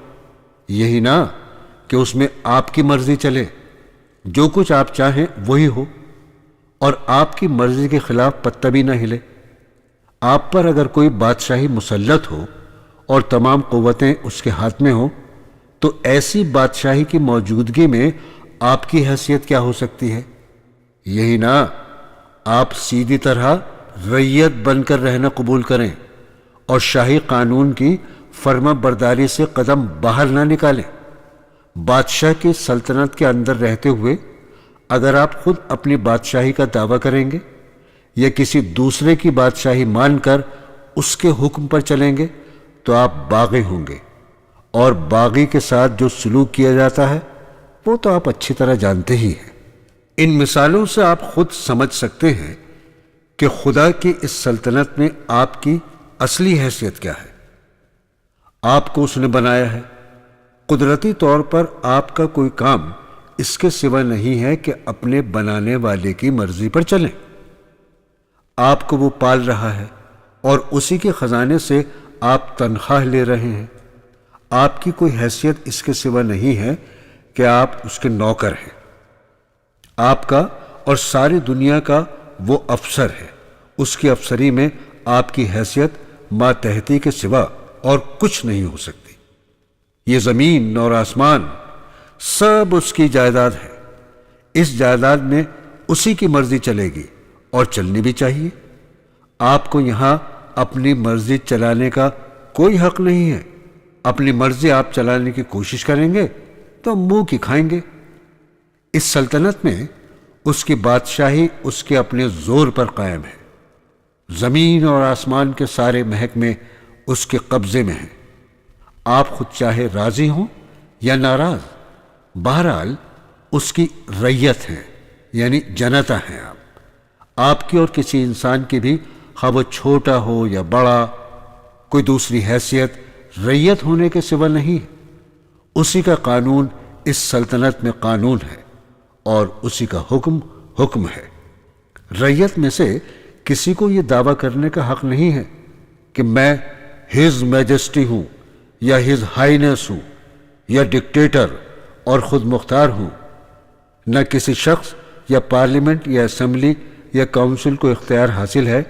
یہی نہ کہ اس میں آپ کی مرضی چلے، جو کچھ آپ چاہیں وہی ہو، اور آپ کی مرضی کے خلاف پتہ بھی نہ ہلے۔ آپ پر اگر کوئی بادشاہی مسلط ہو اور تمام قوتیں اس کے ہاتھ میں ہوں تو ایسی بادشاہی کی موجودگی میں آپ کی حیثیت کیا ہو سکتی ہے؟ یہی نہ آپ سیدھی طرح رعیت بن کر رہنا قبول کریں اور شاہی قانون کی فرما برداری سے قدم باہر نہ نکالیں۔ بادشاہ کی سلطنت کے اندر رہتے ہوئے اگر آپ خود اپنی بادشاہی کا دعویٰ کریں گے یا کسی دوسرے کی بادشاہی مان کر اس کے حکم پر چلیں گے تو آپ باغی ہوں گے، اور باغی کے ساتھ جو سلوک کیا جاتا ہے وہ تو آپ اچھی طرح جانتے ہی ہیں۔ ان مثالوں سے آپ خود سمجھ سکتے ہیں کہ خدا کی اس سلطنت میں آپ کی اصلی حیثیت کیا ہے۔ آپ کو اس نے بنایا ہے، قدرتی طور پر آپ کا کوئی کام اس کے سوا نہیں ہے کہ اپنے بنانے والے کی مرضی پر چلیں۔ آپ کو وہ پال رہا ہے اور اسی کے خزانے سے آپ تنخواہ لے رہے ہیں۔ آپ کی کوئی حیثیت اس کے سوا نہیں ہے کہ آپ اس کے نوکر ہیں۔ آپ کا اور ساری دنیا کا وہ افسر ہے، اس کی افسری میں آپ کی حیثیت ماتحتی کے سوا اور کچھ نہیں ہو سکتی۔ یہ زمین اور آسمان سب اس کی جائیداد ہے۔ اس جائیداد میں اسی کی مرضی چلے گی اور چلنی بھی چاہیے۔ آپ کو یہاں اپنی مرضی چلانے کا کوئی حق نہیں ہے۔ اپنی مرضی آپ چلانے کی کوشش کریں گے تو منہ کی کھائیں گے۔ اس سلطنت میں اس کی بادشاہی اس کے اپنے زور پر قائم ہے۔ زمین اور آسمان کے سارے محکمے اس کے قبضے میں ہیں۔ آپ خود چاہے راضی ہوں یا ناراض، بہرحال اس کی رعیت ہیں، یعنی جنتا ہیں آپ کی اور کسی انسان کی بھی، خواہ وہ چھوٹا ہو یا بڑا، کوئی دوسری حیثیت رعیت ہونے کے سوا نہیں ہے۔ اسی کا قانون اس سلطنت میں قانون ہے اور اسی کا حکم ہے۔ رعیت میں سے کسی کو یہ دعویٰ کرنے کا حق نہیں ہے کہ میں ہز میجسٹی ہوں یا ہز ہائینس ہوں یا ڈکٹیٹر اور خود مختار ہوں۔ نہ کسی شخص یا پارلیمنٹ یا اسمبلی یا کونسل کو اختیار حاصل ہے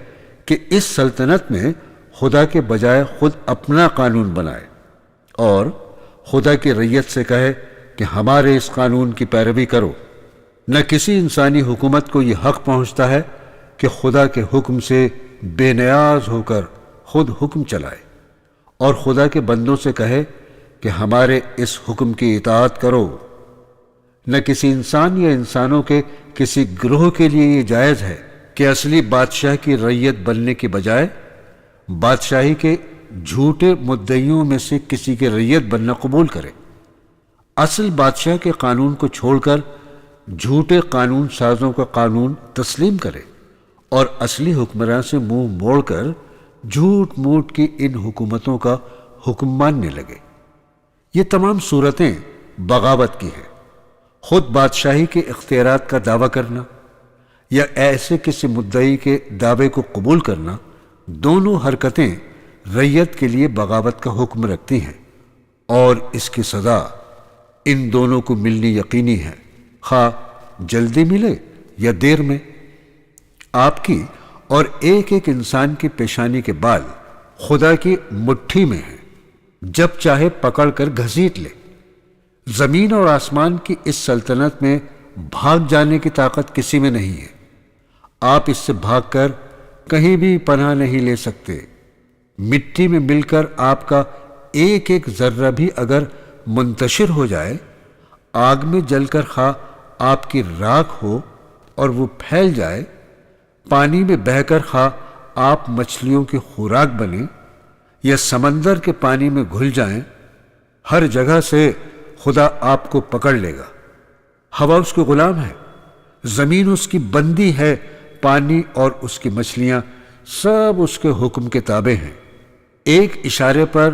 کہ اس سلطنت میں خدا کے بجائے خود اپنا قانون بنائے اور خدا کی رعیت سے کہے کہ ہمارے اس قانون کی پیروی کرو۔ نہ کسی انسانی حکومت کو یہ حق پہنچتا ہے کہ خدا کے حکم سے بے نیاز ہو کر خود حکم چلائے اور خدا کے بندوں سے کہے کہ ہمارے اس حکم کی اطاعت کرو۔ نہ کسی انسان یا انسانوں کے کسی گروہ کے لیے یہ جائز ہے کہ اصلی بادشاہ کی رعیت بننے کی بجائے بادشاہی کے جھوٹے مدعیوں میں سے کسی کی رعیت بننا قبول کرے۔ اصل بادشاہ کے قانون کو چھوڑ کر جھوٹے قانون سازوں کا قانون تسلیم کرے اور اصلی حکمراں سے منہ موڑ کر جھوٹ موٹ کی ان حکومتوں کا حکم ماننے لگے۔ یہ تمام صورتیں بغاوت کی ہیں۔ خود بادشاہی کے اختیارات کا دعویٰ کرنا یا ایسے کسی مدعی کے دعوے کو قبول کرنا، دونوں حرکتیں رعیت کے لیے بغاوت کا حکم رکھتی ہیں، اور اس کی سزا ان دونوں کو ملنی یقینی ہے، خواہ جلدی ملے یا دیر میں۔ آپ کی اور ایک ایک انسان کی پیشانی کے بال خدا کی مٹھی میں ہیں، جب چاہے پکڑ کر گھسیٹ لے۔ زمین اور آسمان کی اس سلطنت میں بھاگ جانے کی طاقت کسی میں نہیں ہے۔ آپ اس سے بھاگ کر کہیں بھی پناہ نہیں لے سکتے۔ مٹی میں مل کر آپ کا ایک ایک ذرہ بھی اگر منتشر ہو جائے، آگ میں جل کر خواہ آپ کی راکھ ہو اور وہ پھیل جائے، پانی میں بہہ کر خواہ آپ مچھلیوں کی خوراک بنیں یا سمندر کے پانی میں گھل جائیں، ہر جگہ سے خدا آپ کو پکڑ لے گا۔ ہوا اس کے غلام ہے، زمین اس کی بندی ہے، پانی اور اس کی مچھلیاں سب اس کے حکم کے تابع ہیں۔ ایک اشارے پر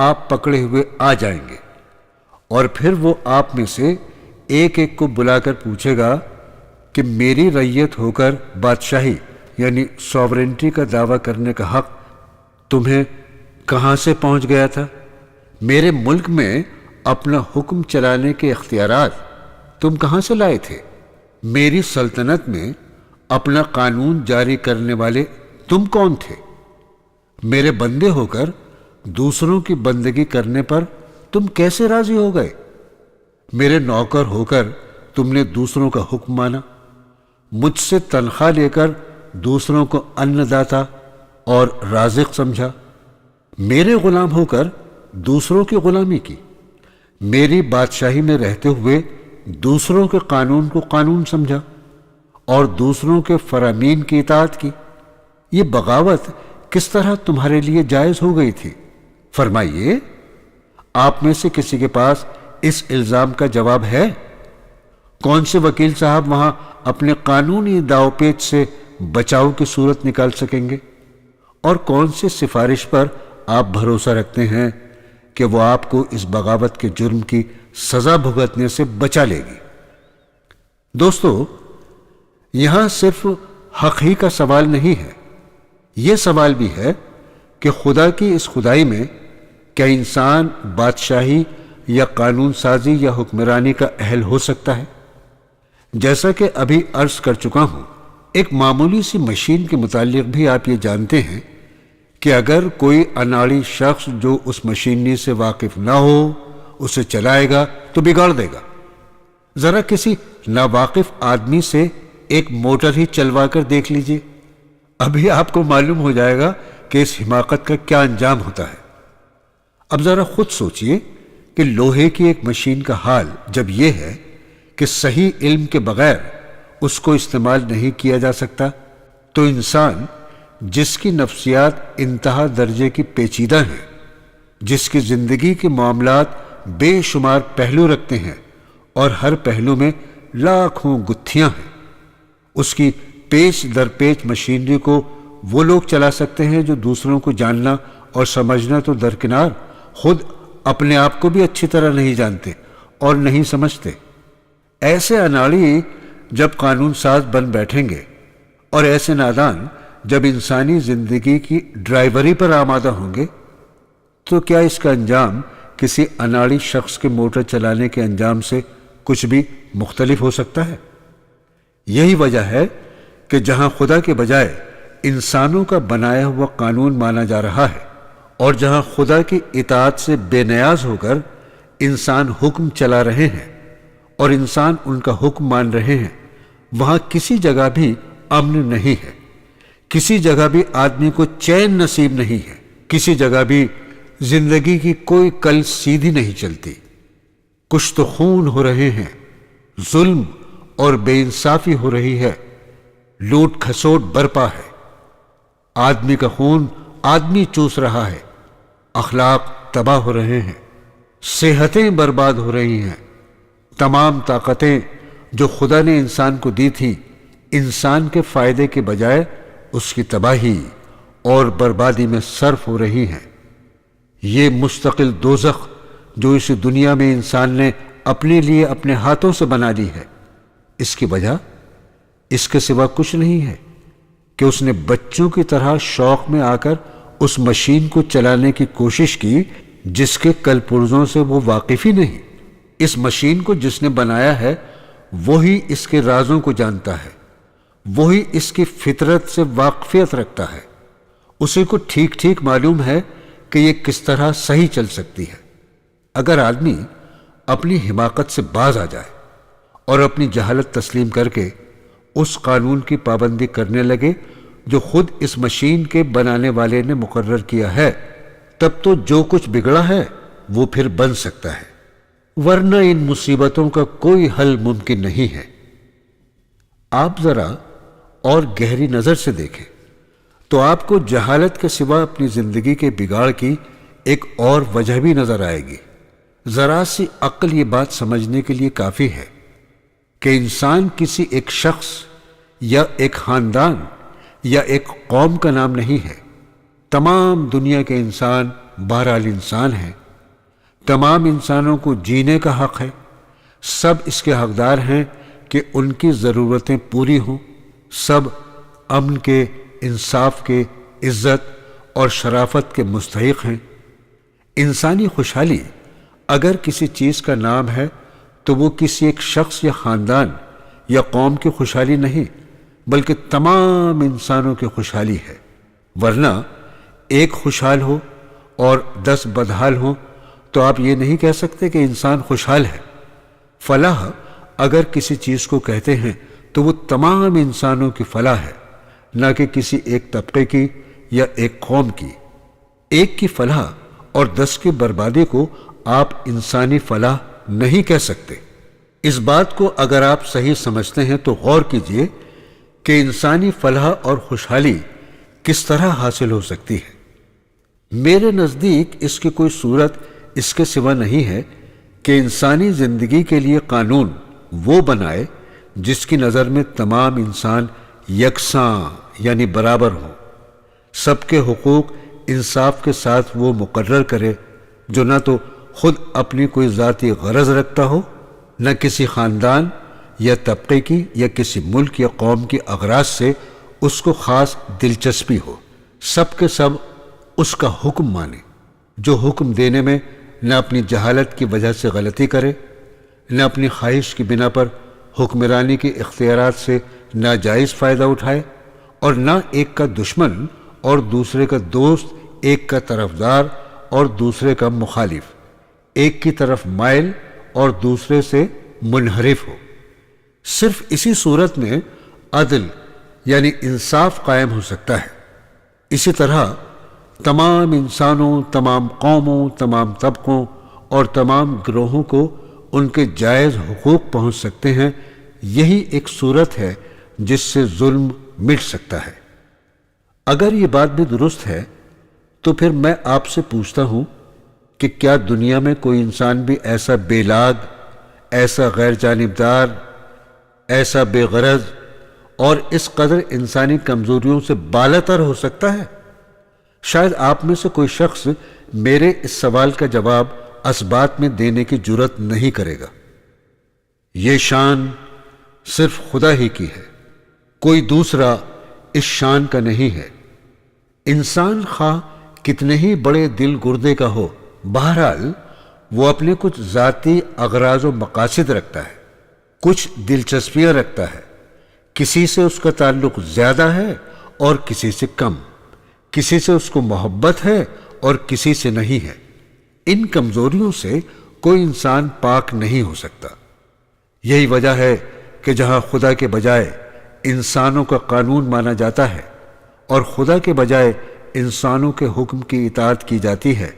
آپ پکڑے ہوئے آ جائیں گے، اور پھر وہ آپ میں سے ایک ایک کو بلا کر پوچھے گا کہ میری رعیت ہو کر بادشاہی یعنی سوورنٹی کا دعویٰ کرنے کا حق تمہیں کہاں سے پہنچ گیا تھا؟ میرے ملک میں اپنا حکم چلانے کے اختیارات تم کہاں سے لائے تھے؟ میری سلطنت میں اپنا قانون جاری کرنے والے تم کون تھے؟ میرے بندے ہو کر دوسروں کی بندگی کرنے پر تم کیسے راضی ہو گئے؟ میرے نوکر ہو کر تم نے دوسروں کا حکم مانا، مجھ سے تنخواہ لے کر دوسروں کو ان داتا اور رازق سمجھا، میرے غلام ہو کر دوسروں کی غلامی کی، میری بادشاہی میں رہتے ہوئے دوسروں کے قانون کو قانون سمجھا اور دوسروں کے فرامین کی اطاعت کی۔ یہ بغاوت کس طرح تمہارے لیے جائز ہو گئی تھی؟ فرمائیے، آپ میں سے کسی کے پاس اس الزام کا جواب ہے؟ کون سے وکیل صاحب وہاں اپنے قانونی داؤ پیچ سے بچاؤ کی صورت نکال سکیں گے؟ اور کون سے سفارش پر آپ بھروسہ رکھتے ہیں کہ وہ آپ کو اس بغاوت کے جرم کی سزا بھگتنے سے بچا لے گی؟ دوستو، یہاں صرف حق ہی کا سوال نہیں ہے، یہ سوال بھی ہے کہ خدا کی اس خدائی میں کیا انسان بادشاہی یا قانون سازی یا حکمرانی کا اہل ہو سکتا ہے؟ جیسا کہ ابھی عرض کر چکا ہوں، ایک معمولی سی مشین کے متعلق بھی آپ یہ جانتے ہیں کہ اگر کوئی اناڑی شخص جو اس مشینری سے واقف نہ ہو اسے چلائے گا تو بگاڑ دے گا۔ ذرا کسی ناواقف آدمی سے ایک موٹر ہی چلوا کر دیکھ لیجئے، ابھی آپ کو معلوم ہو جائے گا کہ اس حماقت کا کیا انجام ہوتا ہے۔ اب ذرا خود سوچئے کہ لوہے کی ایک مشین کا حال جب یہ ہے کہ صحیح علم کے بغیر اس کو استعمال نہیں کیا جا سکتا، تو انسان جس کی نفسیات انتہا درجے کی پیچیدہ ہیں، جس کی زندگی کے معاملات بے شمار پہلو رکھتے ہیں اور ہر پہلو میں لاکھوں گتھیاں ہیں، اس کی پیچ در پیچ مشینری کو وہ لوگ چلا سکتے ہیں جو دوسروں کو جاننا اور سمجھنا تو درکنار خود اپنے آپ کو بھی اچھی طرح نہیں جانتے اور نہیں سمجھتے۔ ایسے اناڑی جب قانون ساز بن بیٹھیں گے اور ایسے نادان جب انسانی زندگی کی ڈرائیوری پر آمادہ ہوں گے، تو کیا اس کا انجام کسی اناڑی شخص کے موٹر چلانے کے انجام سے کچھ بھی مختلف ہو سکتا ہے؟ یہی وجہ ہے کہ جہاں خدا کے بجائے انسانوں کا بنایا ہوا قانون مانا جا رہا ہے، اور جہاں خدا کی اطاعت سے بے نیاز ہو کر انسان حکم چلا رہے ہیں اور انسان ان کا حکم مان رہے ہیں، وہاں کسی جگہ بھی امن نہیں ہے، کسی جگہ بھی آدمی کو چین نصیب نہیں ہے، کسی جگہ بھی زندگی کی کوئی کل سیدھی نہیں چلتی۔ کچھ تو خون ہو رہے ہیں، ظلم اور بے انصافی ہو رہی ہے، لوٹ کھسوٹ برپا ہے، آدمی کا خون آدمی چوس رہا ہے، اخلاق تباہ ہو رہے ہیں، صحتیں برباد ہو رہی ہیں، تمام طاقتیں جو خدا نے انسان کو دی تھی انسان کے فائدے کے بجائے اس کی تباہی اور بربادی میں صرف ہو رہی ہیں۔ یہ مستقل دوزخ جو اس دنیا میں انسان نے اپنے لیے اپنے ہاتھوں سے بنا لی ہے، اس کی وجہ اس کے سوا کچھ نہیں ہے کہ اس نے بچوں کی طرح شوق میں آ کر اس مشین کو چلانے کی کوشش کی جس کے کل پرزوں سے وہ واقف ہی نہیں۔ اس مشین کو جس نے بنایا ہے وہی اس کے رازوں کو جانتا ہے، وہی اس کی فطرت سے واقفیت رکھتا ہے، اسی کو ٹھیک ٹھیک معلوم ہے کہ یہ کس طرح صحیح چل سکتی ہے۔ اگر آدمی اپنی حماقت سے باز آ جائے اور اپنی جہالت تسلیم کر کے اس قانون کی پابندی کرنے لگے جو خود اس مشین کے بنانے والے نے مقرر کیا ہے، تب تو جو کچھ بگڑا ہے وہ پھر بن سکتا ہے، ورنہ ان مصیبتوں کا کوئی حل ممکن نہیں ہے۔ آپ ذرا اور گہری نظر سے دیکھیں تو آپ کو جہالت کے سوا اپنی زندگی کے بگاڑ کی ایک اور وجہ بھی نظر آئے گی۔ ذرا سی عقل یہ بات سمجھنے کے لیے کافی ہے کہ انسان کسی ایک شخص یا ایک خاندان یا ایک قوم کا نام نہیں ہے۔ تمام دنیا کے انسان بہرحال انسان ہیں۔ تمام انسانوں کو جینے کا حق ہے، سب اس کے حقدار ہیں کہ ان کی ضرورتیں پوری ہوں، سب امن کے، انصاف کے، عزت اور شرافت کے مستحق ہیں۔ انسانی خوشحالی اگر کسی چیز کا نام ہے تو وہ کسی ایک شخص یا خاندان یا قوم کی خوشحالی نہیں، بلکہ تمام انسانوں کی خوشحالی ہے۔ ورنہ ایک خوشحال ہو اور 10 بدحال ہوں تو آپ یہ نہیں کہہ سکتے کہ انسان خوشحال ہے۔ فلاح اگر کسی چیز کو کہتے ہیں تو وہ تمام انسانوں کی فلاح ہے، نہ کہ کسی ایک طبقے کی یا ایک قوم کی۔ ایک کی فلاح اور 10 کی بربادی کو آپ انسانی فلاح نہیں کہہ سکتے۔ اس بات کو اگر آپ صحیح سمجھتے ہیں تو غور کیجئے کہ انسانی فلاح اور خوشحالی کس طرح حاصل ہو سکتی ہے۔ میرے نزدیک اس کی کوئی صورت اس کے سوا نہیں ہے کہ انسانی زندگی کے لیے قانون وہ بنائے جس کی نظر میں تمام انسان یکساں یعنی برابر ہوں، سب کے حقوق انصاف کے ساتھ وہ مقرر کرے جو نہ تو خود اپنی کوئی ذاتی غرض رکھتا ہو، نہ کسی خاندان یا طبقے کی یا کسی ملک یا قوم کی اغراض سے اس کو خاص دلچسپی ہو، سب کے سب اس کا حکم مانے، جو حکم دینے میں نہ اپنی جہالت کی وجہ سے غلطی کرے، نہ اپنی خواہش کی بنا پر حکمرانی کے اختیارات سے ناجائز فائدہ اٹھائے، اور نہ ایک کا دشمن اور دوسرے کا دوست، ایک کا طرفدار اور دوسرے کا مخالف، ایک کی طرف مائل اور دوسرے سے منحرف ہو۔ صرف اسی صورت میں عدل یعنی انصاف قائم ہو سکتا ہے۔ اسی طرح تمام انسانوں، تمام قوموں، تمام طبقوں اور تمام گروہوں کو ان کے جائز حقوق پہنچ سکتے ہیں۔ یہی ایک صورت ہے جس سے ظلم مٹ سکتا ہے۔ اگر یہ بات بھی درست ہے تو پھر میں آپ سے پوچھتا ہوں کہ کیا دنیا میں کوئی انسان بھی ایسا بے لاگ، ایسا غیر جانبدار، ایسا بے غرض اور اس قدر انسانی کمزوریوں سے بالاتر ہو سکتا ہے؟ شاید آپ میں سے کوئی شخص میرے اس سوال کا جواب اثبات میں دینے کی جرات نہیں کرے گا۔ یہ شان صرف خدا ہی کی ہے، کوئی دوسرا اس شان کا نہیں ہے۔ انسان خواہ کتنے ہی بڑے دل گردے کا ہو، بہرحال وہ اپنے کچھ ذاتی اغراض و مقاصد رکھتا ہے، کچھ دلچسپیاں رکھتا ہے۔ کسی سے اس کا تعلق زیادہ ہے اور کسی سے کم، کسی سے اس کو محبت ہے اور کسی سے نہیں ہے۔ ان کمزوریوں سے کوئی انسان پاک نہیں ہو سکتا۔ یہی وجہ ہے کہ جہاں خدا کے بجائے انسانوں کا قانون مانا جاتا ہے اور خدا کے بجائے انسانوں کے حکم کی اطاعت کی جاتی ہے،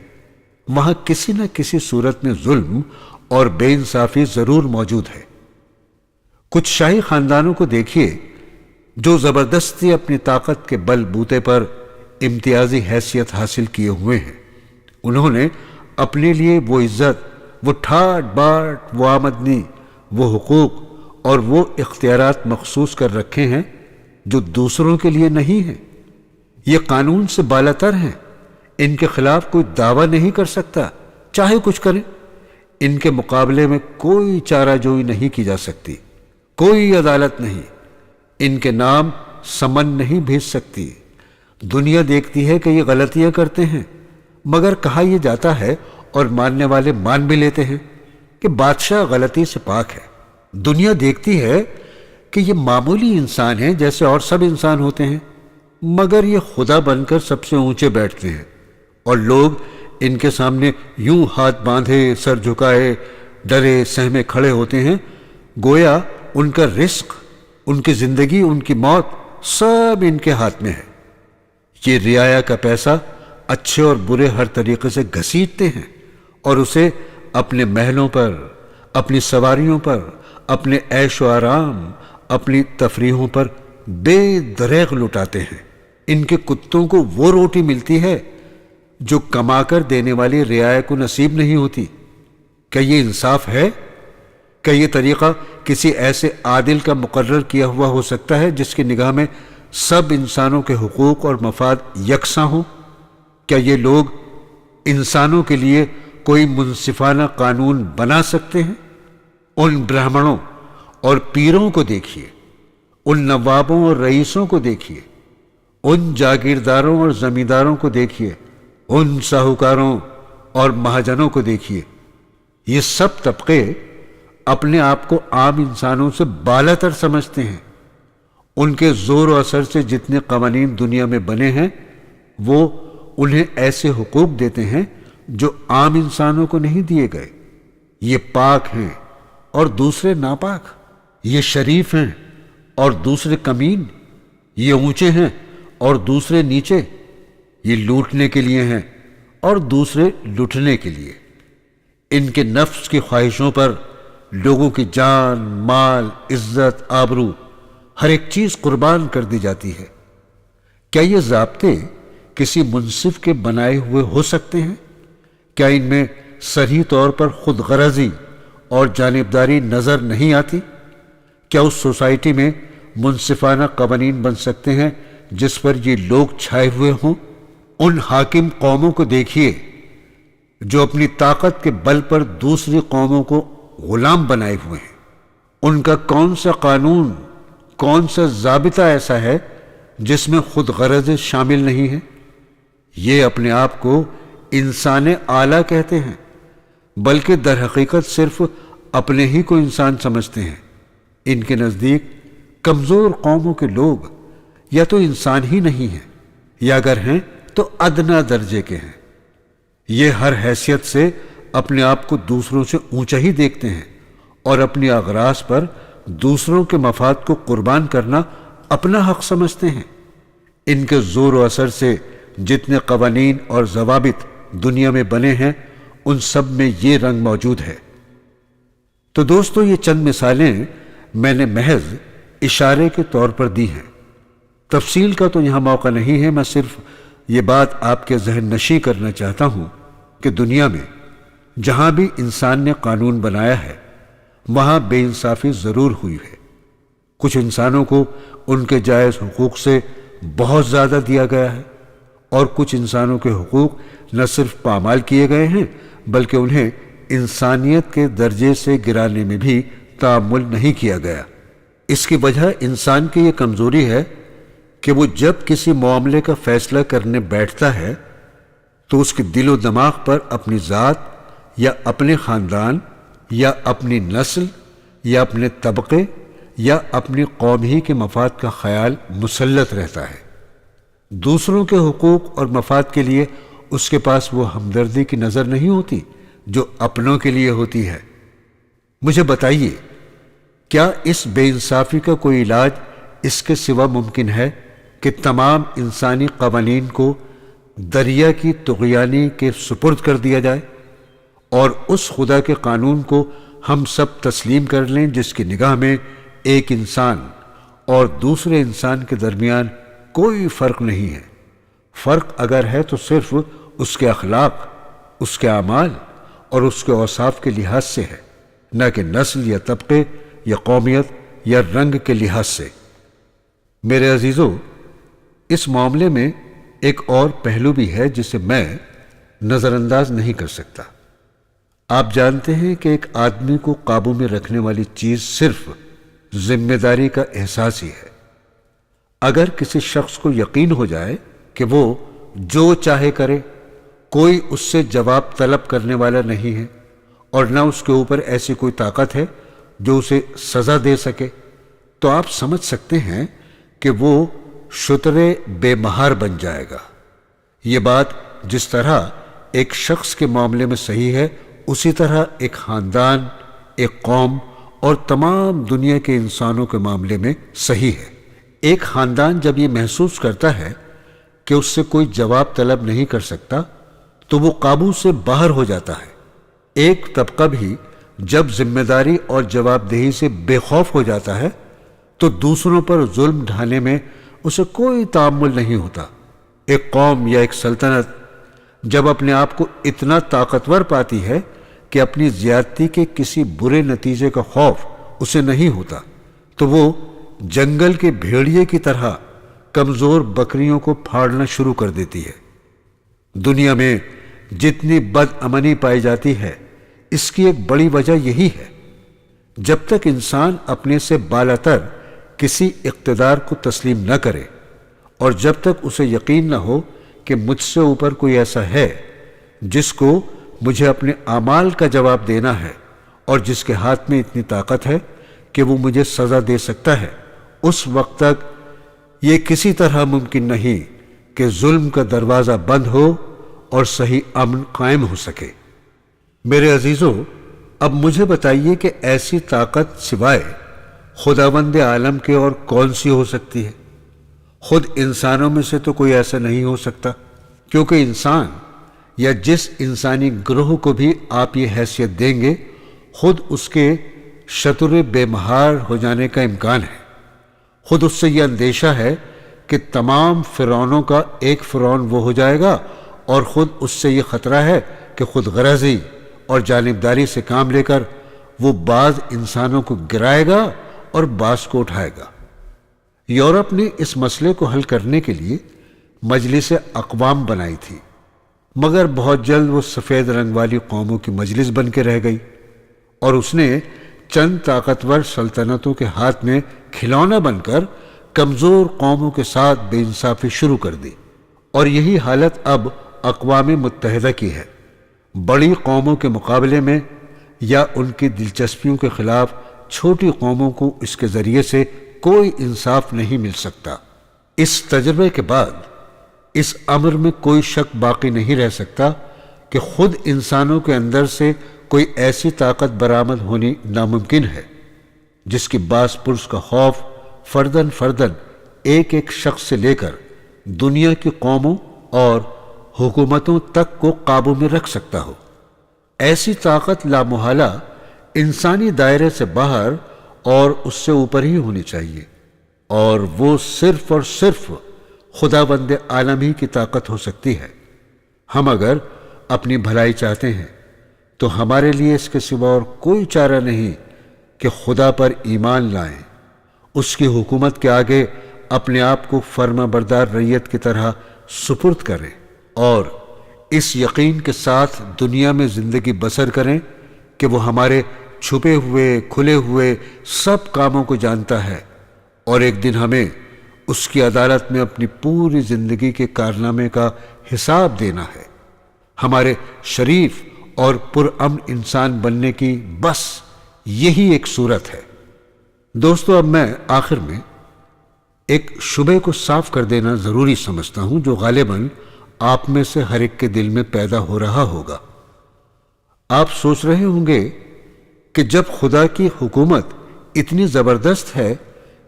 وہاں کسی نہ کسی صورت میں ظلم اور بے انصافی ضرور موجود ہے۔ کچھ شاہی خاندانوں کو دیکھیے جو زبردستی اپنی طاقت کے بل بوتے پر امتیازی حیثیت حاصل کیے ہوئے ہیں۔ انہوں نے اپنے لیے وہ عزت، وہ ٹھاٹ باٹ، وہ آمدنی، وہ حقوق اور وہ اختیارات مخصوص کر رکھے ہیں جو دوسروں کے لیے نہیں ہیں۔ یہ قانون سے بالاتر ہیں، ان کے خلاف کوئی دعویٰ نہیں کر سکتا، چاہے کچھ کریں۔ ان کے مقابلے میں کوئی چارہ جوئی نہیں کی جا سکتی، کوئی عدالت نہیں، ان کے نام سمن نہیں بھیج سکتی۔ دنیا دیکھتی ہے کہ یہ غلطیاں کرتے ہیں، مگر کہا یہ جاتا ہے اور ماننے والے مان بھی لیتے ہیں کہ بادشاہ غلطی سے پاک ہے۔ دنیا دیکھتی ہے کہ یہ معمولی انسان ہیں جیسے اور سب انسان ہوتے ہیں، مگر یہ خدا بن کر سب سے اونچے بیٹھتے ہیں، اور لوگ ان کے سامنے یوں ہاتھ باندھے، سر جھکائے، ڈرے سہمے کھڑے ہوتے ہیں، گویا ان کا رزق، ان کی زندگی، ان کی موت سب ان کے ہاتھ میں ہے۔ یہ رعایا کا پیسہ اچھے اور برے ہر طریقے سے گھسیٹتے ہیں اور اسے اپنے محلوں پر، اپنی سواریوں پر، اپنے عیش و آرام، اپنی تفریحوں پر بے دریغ لٹاتے ہیں۔ ان کے کتوں کو وہ روٹی ملتی ہے جو کما کر دینے والی رعایا کو نصیب نہیں ہوتی۔ کیا یہ انصاف ہے؟ کیا یہ طریقہ کسی ایسے عادل کا مقرر کیا ہوا ہو سکتا ہے جس کی نگاہ میں سب انسانوں کے حقوق اور مفاد یکساں ہوں؟ کیا یہ لوگ انسانوں کے لیے کوئی منصفانہ قانون بنا سکتے ہیں؟ ان برہمنوں اور پیروں کو دیکھیے، ان نوابوں اور رئیسوں کو دیکھیے، ان جاگیرداروں اور زمینداروں کو دیکھیے، ان ساہوکاروں اور مہاجنوں کو دیکھیے۔ یہ سب طبقے اپنے آپ کو عام انسانوں سے بالا تر سمجھتے ہیں۔ ان کے زور و اثر سے جتنے قوانین دنیا میں بنے ہیں وہ انہیں ایسے حقوق دیتے ہیں جو عام انسانوں کو نہیں دیے گئے۔ یہ پاک ہیں اور دوسرے ناپاک، یہ شریف ہیں اور دوسرے کمین، یہ اونچے ہیں اور دوسرے نیچے، یہ لوٹنے کے لیے ہیں اور دوسرے لٹنے کے لیے۔ ان کے نفس کی خواہشوں پر لوگوں کی جان، مال، عزت، آبرو، ہر ایک چیز قربان کر دی جاتی ہے۔ کیا یہ ضابطے کسی منصف کے بنائے ہوئے ہو سکتے ہیں؟ کیا ان میں صریح طور پر خود غرضی اور جانبداری نظر نہیں آتی؟ کیا اس سوسائٹی میں منصفانہ قوانین بن سکتے ہیں جس پر یہ لوگ چھائے ہوئے ہوں؟ ان حاکم قوموں کو دیکھیے جو اپنی طاقت کے بل پر دوسری قوموں کو غلام بنائے ہوئے ہیں۔ ان کا کون سا قانون، کون سا ضابطہ ایسا ہے جس میں خود غرض شامل نہیں ہے؟ یہ اپنے آپ کو انسان اعلیٰ کہتے ہیں، بلکہ در حقیقت صرف اپنے ہی کو انسان سمجھتے ہیں۔ ان کے نزدیک کمزور قوموں کے لوگ یا تو انسان ہی نہیں ہیں، یا اگر ہیں تو ادنا درجے کے ہیں۔ یہ ہر حیثیت سے اپنے آپ کو دوسروں سے اونچا ہی دیکھتے ہیں اور اپنی اغراض پر دوسروں کے مفاد کو قربان کرنا اپنا حق سمجھتے ہیں۔ ان کے زور و اثر سے جتنے قوانین اور ضوابط دنیا میں بنے ہیں ان سب میں یہ رنگ موجود ہے۔ تو دوستو، یہ چند مثالیں میں نے محض اشارے کے طور پر دی ہیں، تفصیل کا تو یہاں موقع نہیں ہے۔ میں صرف یہ بات آپ کے ذہن نشیں کرنا چاہتا ہوں کہ دنیا میں جہاں بھی انسان نے قانون بنایا ہے وہاں بے انصافی ضرور ہوئی ہے۔ کچھ انسانوں کو ان کے جائز حقوق سے بہت زیادہ دیا گیا ہے، اور کچھ انسانوں کے حقوق نہ صرف پامال کیے گئے ہیں بلکہ انہیں انسانیت کے درجے سے گرانے میں بھی تعامل نہیں کیا گیا۔ اس کی وجہ انسان کی یہ کمزوری ہے کہ وہ جب کسی معاملے کا فیصلہ کرنے بیٹھتا ہے تو اس کے دل و دماغ پر اپنی ذات یا اپنے خاندان یا اپنی نسل یا اپنے طبقے یا اپنی قوم ہی کے مفاد کا خیال مسلط رہتا ہے۔ دوسروں کے حقوق اور مفاد کے لیے اس کے پاس وہ ہمدردی کی نظر نہیں ہوتی جو اپنوں کے لیے ہوتی ہے۔ مجھے بتائیے، کیا اس بے انصافی کا کوئی علاج اس کے سوا ممکن ہے کہ تمام انسانی قوانین کو دریا کی طغیانی کے سپرد کر دیا جائے اور اس خدا کے قانون کو ہم سب تسلیم کر لیں جس کی نگاہ میں ایک انسان اور دوسرے انسان کے درمیان کوئی فرق نہیں ہے؟ فرق اگر ہے تو صرف اس کے اخلاق، اس کے اعمال اور اس کے اوصاف کے لحاظ سے ہے، نہ کہ نسل یا طبقے یا قومیت یا رنگ کے لحاظ سے۔ میرے عزیزو، اس معاملے میں ایک اور پہلو بھی ہے جسے میں نظر انداز نہیں کر سکتا۔ آپ جانتے ہیں کہ ایک آدمی کو قابو میں رکھنے والی چیز صرف ذمہ داری کا احساس ہی ہے۔ اگر کسی شخص کو یقین ہو جائے کہ وہ جو چاہے کرے، کوئی اس سے جواب طلب کرنے والا نہیں ہے اور نہ اس کے اوپر ایسی کوئی طاقت ہے جو اسے سزا دے سکے، تو آپ سمجھ سکتے ہیں کہ وہ شترے بے مہار بن جائے گا۔ یہ بات جس طرح ایک شخص کے معاملے میں صحیح ہے، اسی طرح ایک خاندان، ایک قوم اور تمام دنیا کے انسانوں کے معاملے میں صحیح ہے۔ ایک خاندان جب یہ محسوس کرتا ہے کہ اس سے کوئی جواب طلب نہیں کر سکتا تو وہ قابو سے باہر ہو جاتا ہے۔ ایک طبقہ بھی جب ذمہ داری اور جواب دہی سے بے خوف ہو جاتا ہے تو دوسروں پر ظلم ڈھانے میں اسے کوئی تعامل نہیں ہوتا۔ ایک قوم یا ایک سلطنت جب اپنے آپ کو اتنا طاقتور پاتی ہے کہ اپنی زیادتی کے کسی برے نتیجے کا خوف اسے نہیں ہوتا تو وہ جنگل کے بھیڑیے کی طرح کمزور بکریوں کو پھاڑنا شروع کر دیتی ہے۔ دنیا میں جتنی بد امنی پائی جاتی ہے اس کی ایک بڑی وجہ یہی ہے۔ جب تک انسان اپنے سے بالاتر کسی اقتدار کو تسلیم نہ کرے اور جب تک اسے یقین نہ ہو کہ مجھ سے اوپر کوئی ایسا ہے جس کو مجھے اپنے اعمال کا جواب دینا ہے اور جس کے ہاتھ میں اتنی طاقت ہے کہ وہ مجھے سزا دے سکتا ہے، اس وقت تک یہ کسی طرح ممکن نہیں کہ ظلم کا دروازہ بند ہو اور صحیح امن قائم ہو سکے۔ میرے عزیزو، اب مجھے بتائیے کہ ایسی طاقت سوائے خداوند عالم کے اور کون سی ہو سکتی ہے؟ خود انسانوں میں سے تو کوئی ایسا نہیں ہو سکتا، کیونکہ انسان یا جس انسانی گروہ کو بھی آپ یہ حیثیت دیں گے خود اس کے شتر بے مہار ہو جانے کا امکان ہے۔ خود اس سے یہ اندیشہ ہے کہ تمام فرعونوں کا ایک فرعون وہ ہو جائے گا، اور خود اس سے یہ خطرہ ہے کہ خود غرضی اور جانبداری سے کام لے کر وہ بعض انسانوں کو گرائے گا اور بعض کو اٹھائے گا۔ یورپ نے اس مسئلے کو حل کرنے کے لیے مجلس اقوام بنائی تھی، مگر بہت جلد وہ سفید رنگ والی قوموں کی مجلس بن کے رہ گئی، اور اس نے چند طاقتور سلطنتوں کے ہاتھ میں کھلونا بن کر کمزور قوموں کے ساتھ بے انصافی شروع کر دی۔ اور یہی حالت اب اقوام متحدہ کی ہے۔ بڑی قوموں کے مقابلے میں یا ان کی دلچسپیوں کے خلاف چھوٹی قوموں کو اس کے ذریعے سے کوئی انصاف نہیں مل سکتا۔ اس تجربے کے بعد اس امر میں کوئی شک باقی نہیں رہ سکتا کہ خود انسانوں کے اندر سے کوئی ایسی طاقت برآمد ہونی ناممکن ہے جس کی باس پرس کا خوف فردن فردن ایک ایک شخص سے لے کر دنیا کی قوموں اور حکومتوں تک کو قابو میں رکھ سکتا ہو۔ ایسی طاقت لامحالہ انسانی دائرے سے باہر اور اس سے اوپر ہی ہونی چاہیے، اور وہ صرف اور صرف خداوند عالم ہی کی طاقت ہو سکتی ہے۔ ہم اگر اپنی بھلائی چاہتے ہیں تو ہمارے لیے اس کے سوا اور کوئی چارہ نہیں کہ خدا پر ایمان لائیں، اس کی حکومت کے آگے اپنے آپ کو فرما بردار رعیت کی طرح سپرد کریں، اور اس یقین کے ساتھ دنیا میں زندگی بسر کریں کہ وہ ہمارے چھپے ہوئے کھلے ہوئے سب کاموں کو جانتا ہے، اور ایک دن ہمیں اس کی عدالت میں اپنی پوری زندگی کے کارنامے کا حساب دینا ہے۔ ہمارے شریف اور پرامن انسان بننے کی بس یہی ایک صورت ہے۔ دوستو، اب میں آخر میں ایک شبہ کو صاف کر دینا ضروری سمجھتا ہوں جو غالباً آپ میں سے ہر ایک کے دل میں پیدا ہو رہا ہوگا۔ آپ سوچ رہے ہوں گے کہ جب خدا کی حکومت اتنی زبردست ہے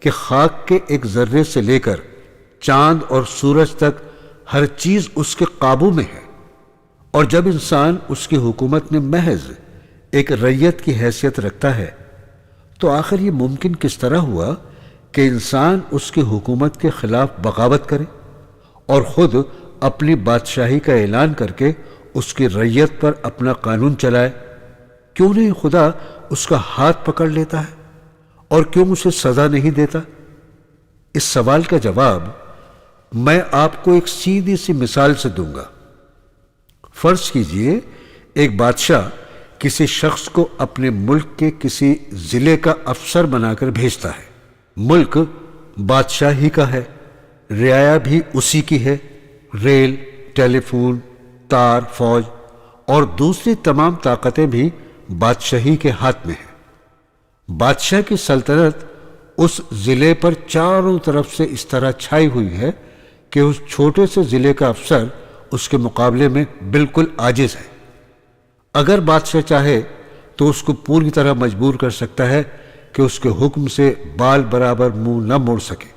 کہ خاک کے ایک ذرے سے لے کر چاند اور سورج تک ہر چیز اس کے قابو میں ہے، اور جب انسان اس کی حکومت میں محض ایک رعیت کی حیثیت رکھتا ہے، تو آخر یہ ممکن کس طرح ہوا کہ انسان اس کی حکومت کے خلاف بغاوت کرے اور خود اپنی بادشاہی کا اعلان کر کے اس کی رعیت پر اپنا قانون چلائے؟ کیوں نہیں خدا اس کا ہاتھ پکڑ لیتا ہے، اور کیوں اسے سزا نہیں دیتا؟ اس سوال کا جواب میں آپ کو ایک سیدھی سی مثال سے دوں گا۔ فرض کیجئے ایک بادشاہ کسی شخص کو اپنے ملک کے کسی ضلع کا افسر بنا کر بھیجتا ہے۔ ملک بادشاہ ہی کا ہے، رعایا بھی اسی کی ہے، ریل، ٹیلی فون، تار، فوج اور دوسری تمام طاقتیں بھی بادشاہی کے ہاتھ میں ہیں۔ بادشاہ کی سلطنت اس ضلع پر چاروں طرف سے اس طرح چھائی ہوئی ہے کہ اس چھوٹے سے ضلع کا افسر اس کے مقابلے میں بالکل عاجز ہے۔ اگر بادشاہ چاہے تو اس کو پوری طرح مجبور کر سکتا ہے کہ اس کے حکم سے بال برابر منہ نہ موڑ سکے،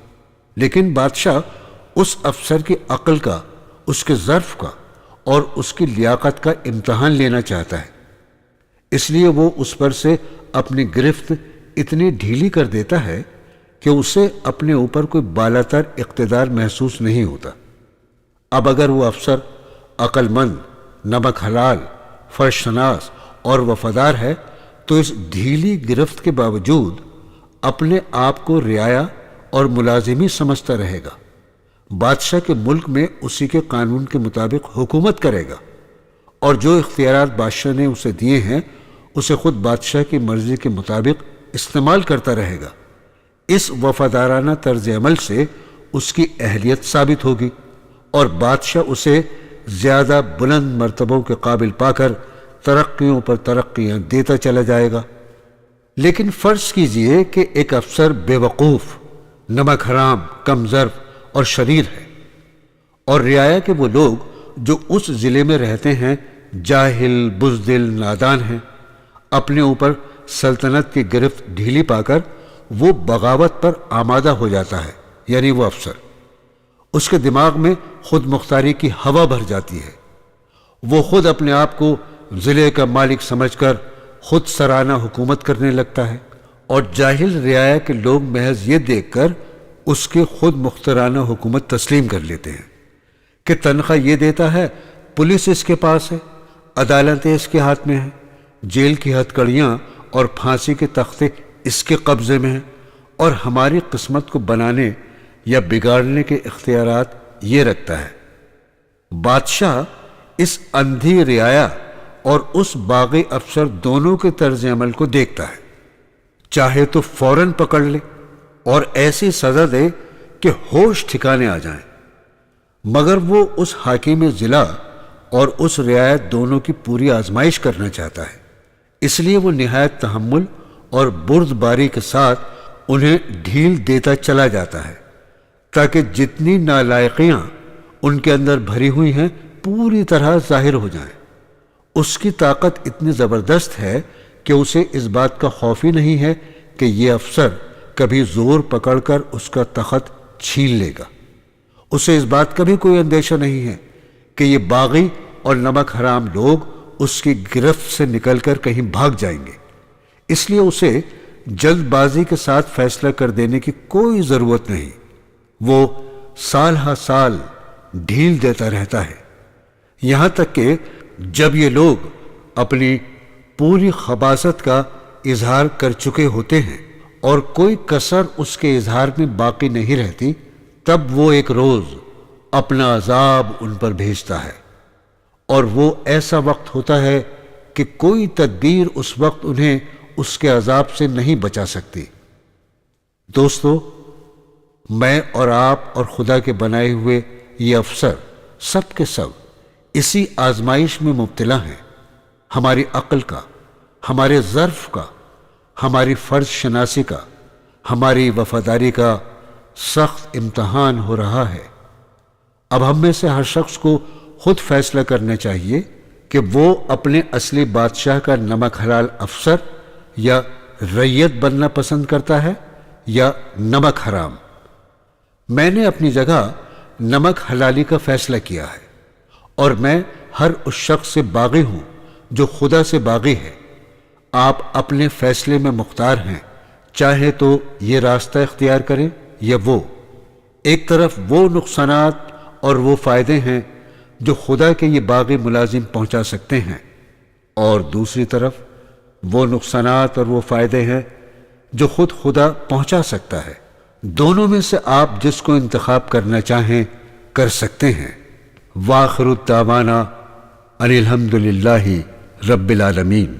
لیکن بادشاہ اس افسر کی عقل کا، اس کے ظرف کا اور اس کی لیاقت کا امتحان لینا چاہتا ہے، اس لیے وہ اس پر سے اپنی گرفت اتنی ڈھیلی کر دیتا ہے کہ اسے اپنے اوپر کوئی بالاتر اقتدار محسوس نہیں ہوتا۔ اب اگر وہ افسر عقل مند، نمک حلال، فرض شناس اور وفادار ہے تو اس ڈھیلی گرفت کے باوجود اپنے آپ کو رعایا اور ملازمی سمجھتا رہے گا، بادشاہ کے ملک میں اسی کے قانون کے مطابق حکومت کرے گا، اور جو اختیارات بادشاہ نے اسے دیے ہیں اسے خود بادشاہ کی مرضی کے مطابق استعمال کرتا رہے گا۔ اس وفادارانہ طرز عمل سے اس کی اہلیت ثابت ہوگی اور بادشاہ اسے زیادہ بلند مرتبوں کے قابل پا کر ترقیوں پر ترقیاں دیتا چلا جائے گا۔ لیکن فرض کیجئے کہ ایک افسر بے وقوف، نمک حرام، کم ظرف اور شریر ہے، اور رعایا کے وہ لوگ جو اس ضلع میں رہتے ہیں جاہل، بزدل، نادان ہیں۔ اپنے اوپر سلطنت کی گرفت ڈھیلی پا کر وہ بغاوت پر آمادہ ہو جاتا ہے، یعنی وہ افسر۔ اس کے دماغ میں خود مختاری کی ہوا بھر جاتی ہے۔ وہ خود اپنے آپ کو ضلع کا مالک سمجھ کر خود سرانہ حکومت کرنے لگتا ہے، اور جاہل رعایا کے لوگ محض یہ دیکھ کر اس کے خود مختارانہ حکومت تسلیم کر لیتے ہیں کہ تنخواہ یہ دیتا ہے، پولیس اس کے پاس ہے، عدالتیں اس کے ہاتھ میں ہیں، جیل کی ہتھکڑیاں اور پھانسی کے تختے اس کے قبضے میں ہیں، اور ہماری قسمت کو بنانے یا بگاڑنے کے اختیارات یہ رکھتا ہے۔ بادشاہ اس اندھی رعایا اور اس باغی افسر دونوں کے طرز عمل کو دیکھتا ہے، چاہے تو فوراً پکڑ لے اور ایسی سزا دے کہ ہوش ٹھکانے آ جائیں، مگر وہ اس حاکم ضلع اور اس رعایت دونوں کی پوری آزمائش کرنا چاہتا ہے۔ اس لیے وہ نہایت تحمل اور بردباری کے ساتھ انہیں ڈھیل دیتا چلا جاتا ہے، تاکہ جتنی نالائقیاں ان کے اندر بھری ہوئی ہیں پوری طرح ظاہر ہو جائیں۔ اس کی طاقت اتنی زبردست ہے کہ اسے اس بات کا خوف ہی نہیں ہے کہ یہ افسر کبھی زور پکڑ کر اس کا تخت چھین لے گا۔ اسے اس بات کا بھی کوئی اندیشہ نہیں ہے کہ یہ باغی اور نمک حرام لوگ اس کی گرفت سے نکل کر کہیں بھاگ جائیں گے۔ اس لیے اسے جلد بازی کے ساتھ فیصلہ کر دینے کی کوئی ضرورت نہیں۔ وہ سال ہر سال ڈھیل دیتا رہتا ہے، یہاں تک کہ جب یہ لوگ اپنی پوری خباثت کا اظہار کر چکے ہوتے ہیں اور کوئی کسر اس کے اظہار میں باقی نہیں رہتی، تب وہ ایک روز اپنا عذاب ان پر بھیجتا ہے، اور وہ ایسا وقت ہوتا ہے کہ کوئی تدبیر اس وقت انہیں اس کے عذاب سے نہیں بچا سکتی۔ دوستو، میں اور آپ اور خدا کے بنائے ہوئے یہ افسر سب کے سب اسی آزمائش میں مبتلا ہیں۔ ہماری عقل کا، ہمارے ظرف کا، ہماری فرض شناسی کا، ہماری وفاداری کا سخت امتحان ہو رہا ہے۔ اب ہم میں سے ہر شخص کو خود فیصلہ کرنا چاہیے کہ وہ اپنے اصلی بادشاہ کا نمک حلال افسر یا رعیت بننا پسند کرتا ہے یا نمک حرام۔ میں نے اپنی جگہ نمک حلالی کا فیصلہ کیا ہے، اور میں ہر اس شخص سے باغی ہوں جو خدا سے باغی ہے۔ آپ اپنے فیصلے میں مختار ہیں، چاہے تو یہ راستہ اختیار کریں یا وہ۔ ایک طرف وہ نقصانات اور وہ فائدے ہیں جو خدا کے یہ باغی ملازم پہنچا سکتے ہیں، اور دوسری طرف وہ نقصانات اور وہ فائدے ہیں جو خود خدا پہنچا سکتا ہے۔ دونوں میں سے آپ جس کو انتخاب کرنا چاہیں کر سکتے ہیں۔ وآخر الدعوانا ان الحمد للہ رب العالمین۔